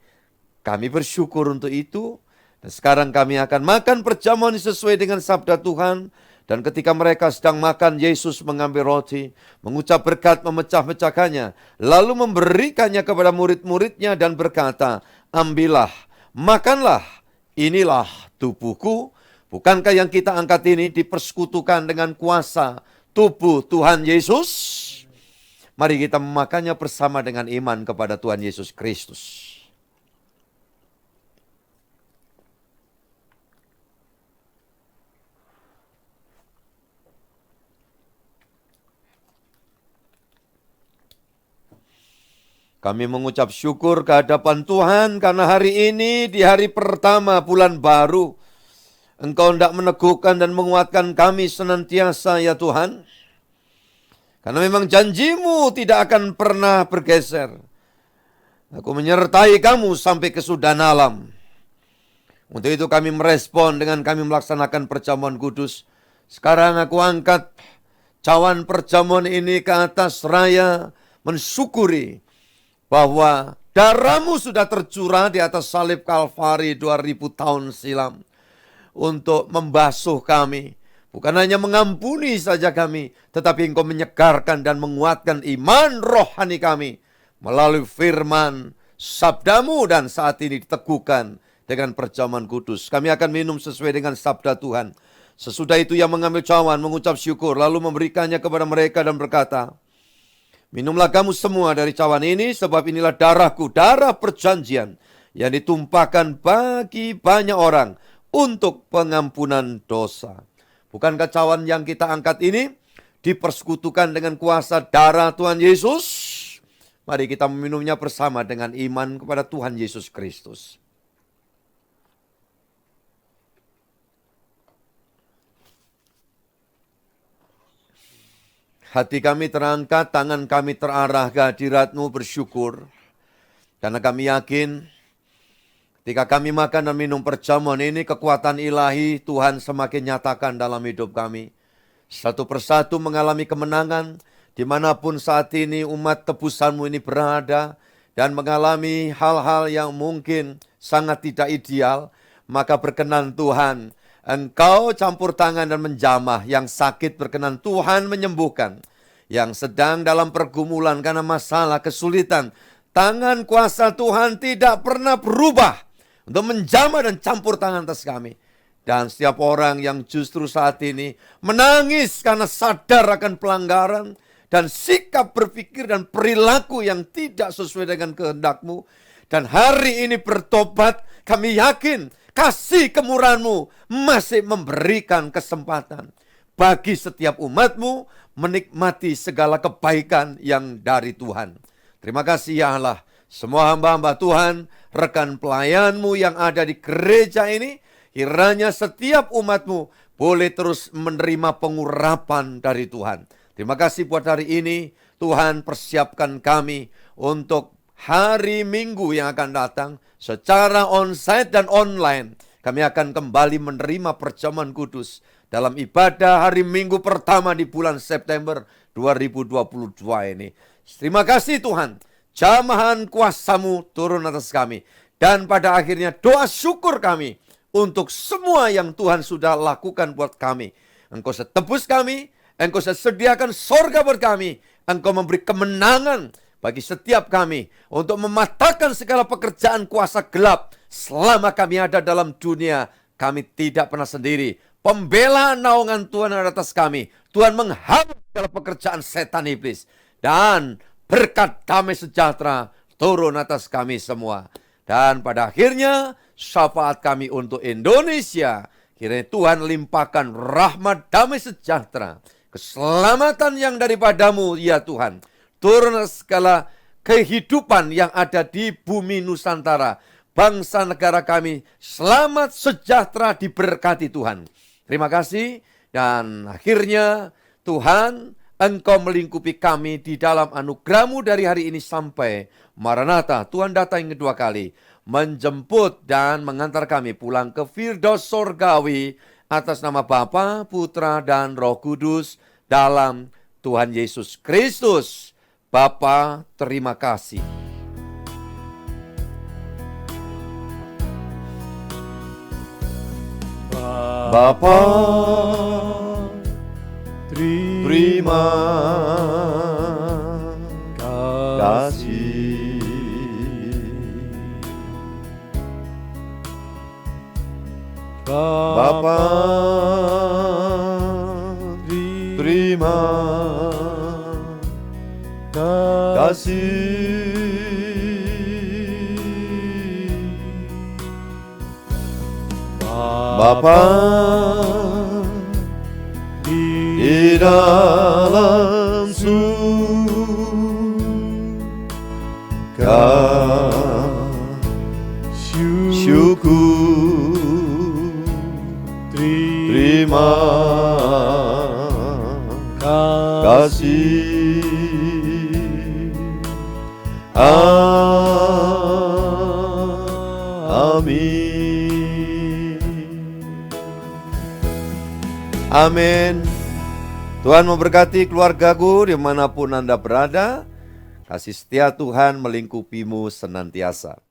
[SPEAKER 3] Kami bersyukur untuk itu. Dan sekarang kami akan makan perjamuan sesuai dengan sabda Tuhan. Dan ketika mereka sedang makan, Yesus mengambil roti, mengucap berkat, memecah-mecahkannya, lalu memberikannya kepada murid-muridnya dan berkata, ambillah, makanlah, inilah tubuhku. Bukankah yang kita angkat ini dipersekutukan dengan kuasa tubuh Tuhan Yesus? Mari kita memakannya bersama dengan iman kepada Tuhan Yesus Kristus. Kami mengucap syukur ke hadapan Tuhan karena hari ini di hari pertama bulan baru, Engkau hendak meneguhkan dan menguatkan kami senantiasa ya Tuhan. Karena memang janji-Mu tidak akan pernah bergeser. Aku menyertai kamu sampai kesudahan alam. Untuk itu kami merespon dengan kami melaksanakan perjamuan kudus. Sekarang aku angkat cawan perjamuan ini ke atas raya mensyukuri bahwa darah-Mu sudah tercurah di atas salib Kalvari 2000 tahun silam untuk membasuh kami. Bukan hanya mengampuni saja kami, tetapi Engkau menyegarkan dan menguatkan iman rohani kami melalui firman sabda-Mu, dan saat ini diteguhkan dengan perjamuan kudus. Kami akan minum sesuai dengan sabda Tuhan. Sesudah itu ia mengambil cawan, mengucap syukur, lalu memberikannya kepada mereka dan berkata, minumlah kamu semua dari cawan ini, sebab inilah darahku, darah perjanjian, yang ditumpahkan bagi banyak orang untuk pengampunan dosa. Bukankah cawan yang kita angkat ini dipersekutukan dengan kuasa darah Tuhan Yesus? Mari kita meminumnya bersama dengan iman kepada Tuhan Yesus Kristus. Hati kami terangkat, tangan kami terarah ke hadirat-Mu bersyukur. Karena kami yakin, ketika kami makan dan minum perjamuan ini, kekuatan ilahi Tuhan semakin nyatakan dalam hidup kami. Satu persatu mengalami kemenangan, dimanapun saat ini umat tebusan-Mu ini berada, dan mengalami hal-hal yang mungkin sangat tidak ideal, maka berkenan Tuhan, Engkau campur tangan dan menjamah. Yang sakit berkenan Tuhan menyembuhkan. Yang sedang dalam pergumulan karena masalah, kesulitan, tangan kuasa Tuhan tidak pernah berubah untuk menjamah dan campur tangan atas kami. Dan setiap orang yang justru saat ini menangis karena sadar akan pelanggaran dan sikap berpikir dan perilaku yang tidak sesuai dengan kehendak-Mu, dan hari ini bertobat, kami yakin kasih kemurahan-Mu masih memberikan kesempatan bagi setiap umat-Mu menikmati segala kebaikan yang dari Tuhan. Terima kasih ya Allah, semua hamba-hamba Tuhan, rekan pelayan-Mu yang ada di gereja ini, kiranya setiap umat-Mu boleh terus menerima pengurapan dari Tuhan. Terima kasih buat hari ini, Tuhan persiapkan kami untuk hari Minggu yang akan datang secara onsite dan online. Kami akan kembali menerima perjamuan kudus dalam ibadah hari Minggu pertama di bulan September 2022 ini. Terima kasih Tuhan, jamahan kuasa-Mu turun atas kami. Dan pada akhirnya doa syukur kami untuk semua yang Tuhan sudah lakukan buat kami. Engkau setebus kami, Engkau sediakan sorga buat kami. Engkau memberi kemenangan bagi setiap kami untuk mematahkan segala pekerjaan kuasa gelap. Selama kami ada dalam dunia, kami tidak pernah sendiri. Pembelaan naungan Tuhan ada atas kami. Tuhan menghambat segala pekerjaan setan iblis. Dan berkat damai sejahtera turun atas kami semua. Dan pada akhirnya syafaat kami untuk Indonesia. Kiranya Tuhan limpahkan rahmat damai sejahtera, keselamatan yang daripada-Mu ya Tuhan. Turun segala kehidupan yang ada di bumi Nusantara. Bangsa negara kami selamat sejahtera diberkati Tuhan. Terima kasih. Dan akhirnya Tuhan, Engkau melingkupi kami di dalam anugerah-Mu dari hari ini sampai Maranatha. Tuhan datang yang kedua kali, menjemput dan mengantar kami pulang ke Firdaus Sorgawi atas nama Bapa, Putra, dan Roh Kudus dalam Tuhan Yesus Kristus. Bapa, terima kasih. Bapa, terima kasih. Bapa, terima kasih. Bapa, di dalam surga, syukur, terima kasih. Amin. Amin. Tuhan memberkati keluargaku dimanapun Anda berada. Kasih setia Tuhan melingkupimu senantiasa.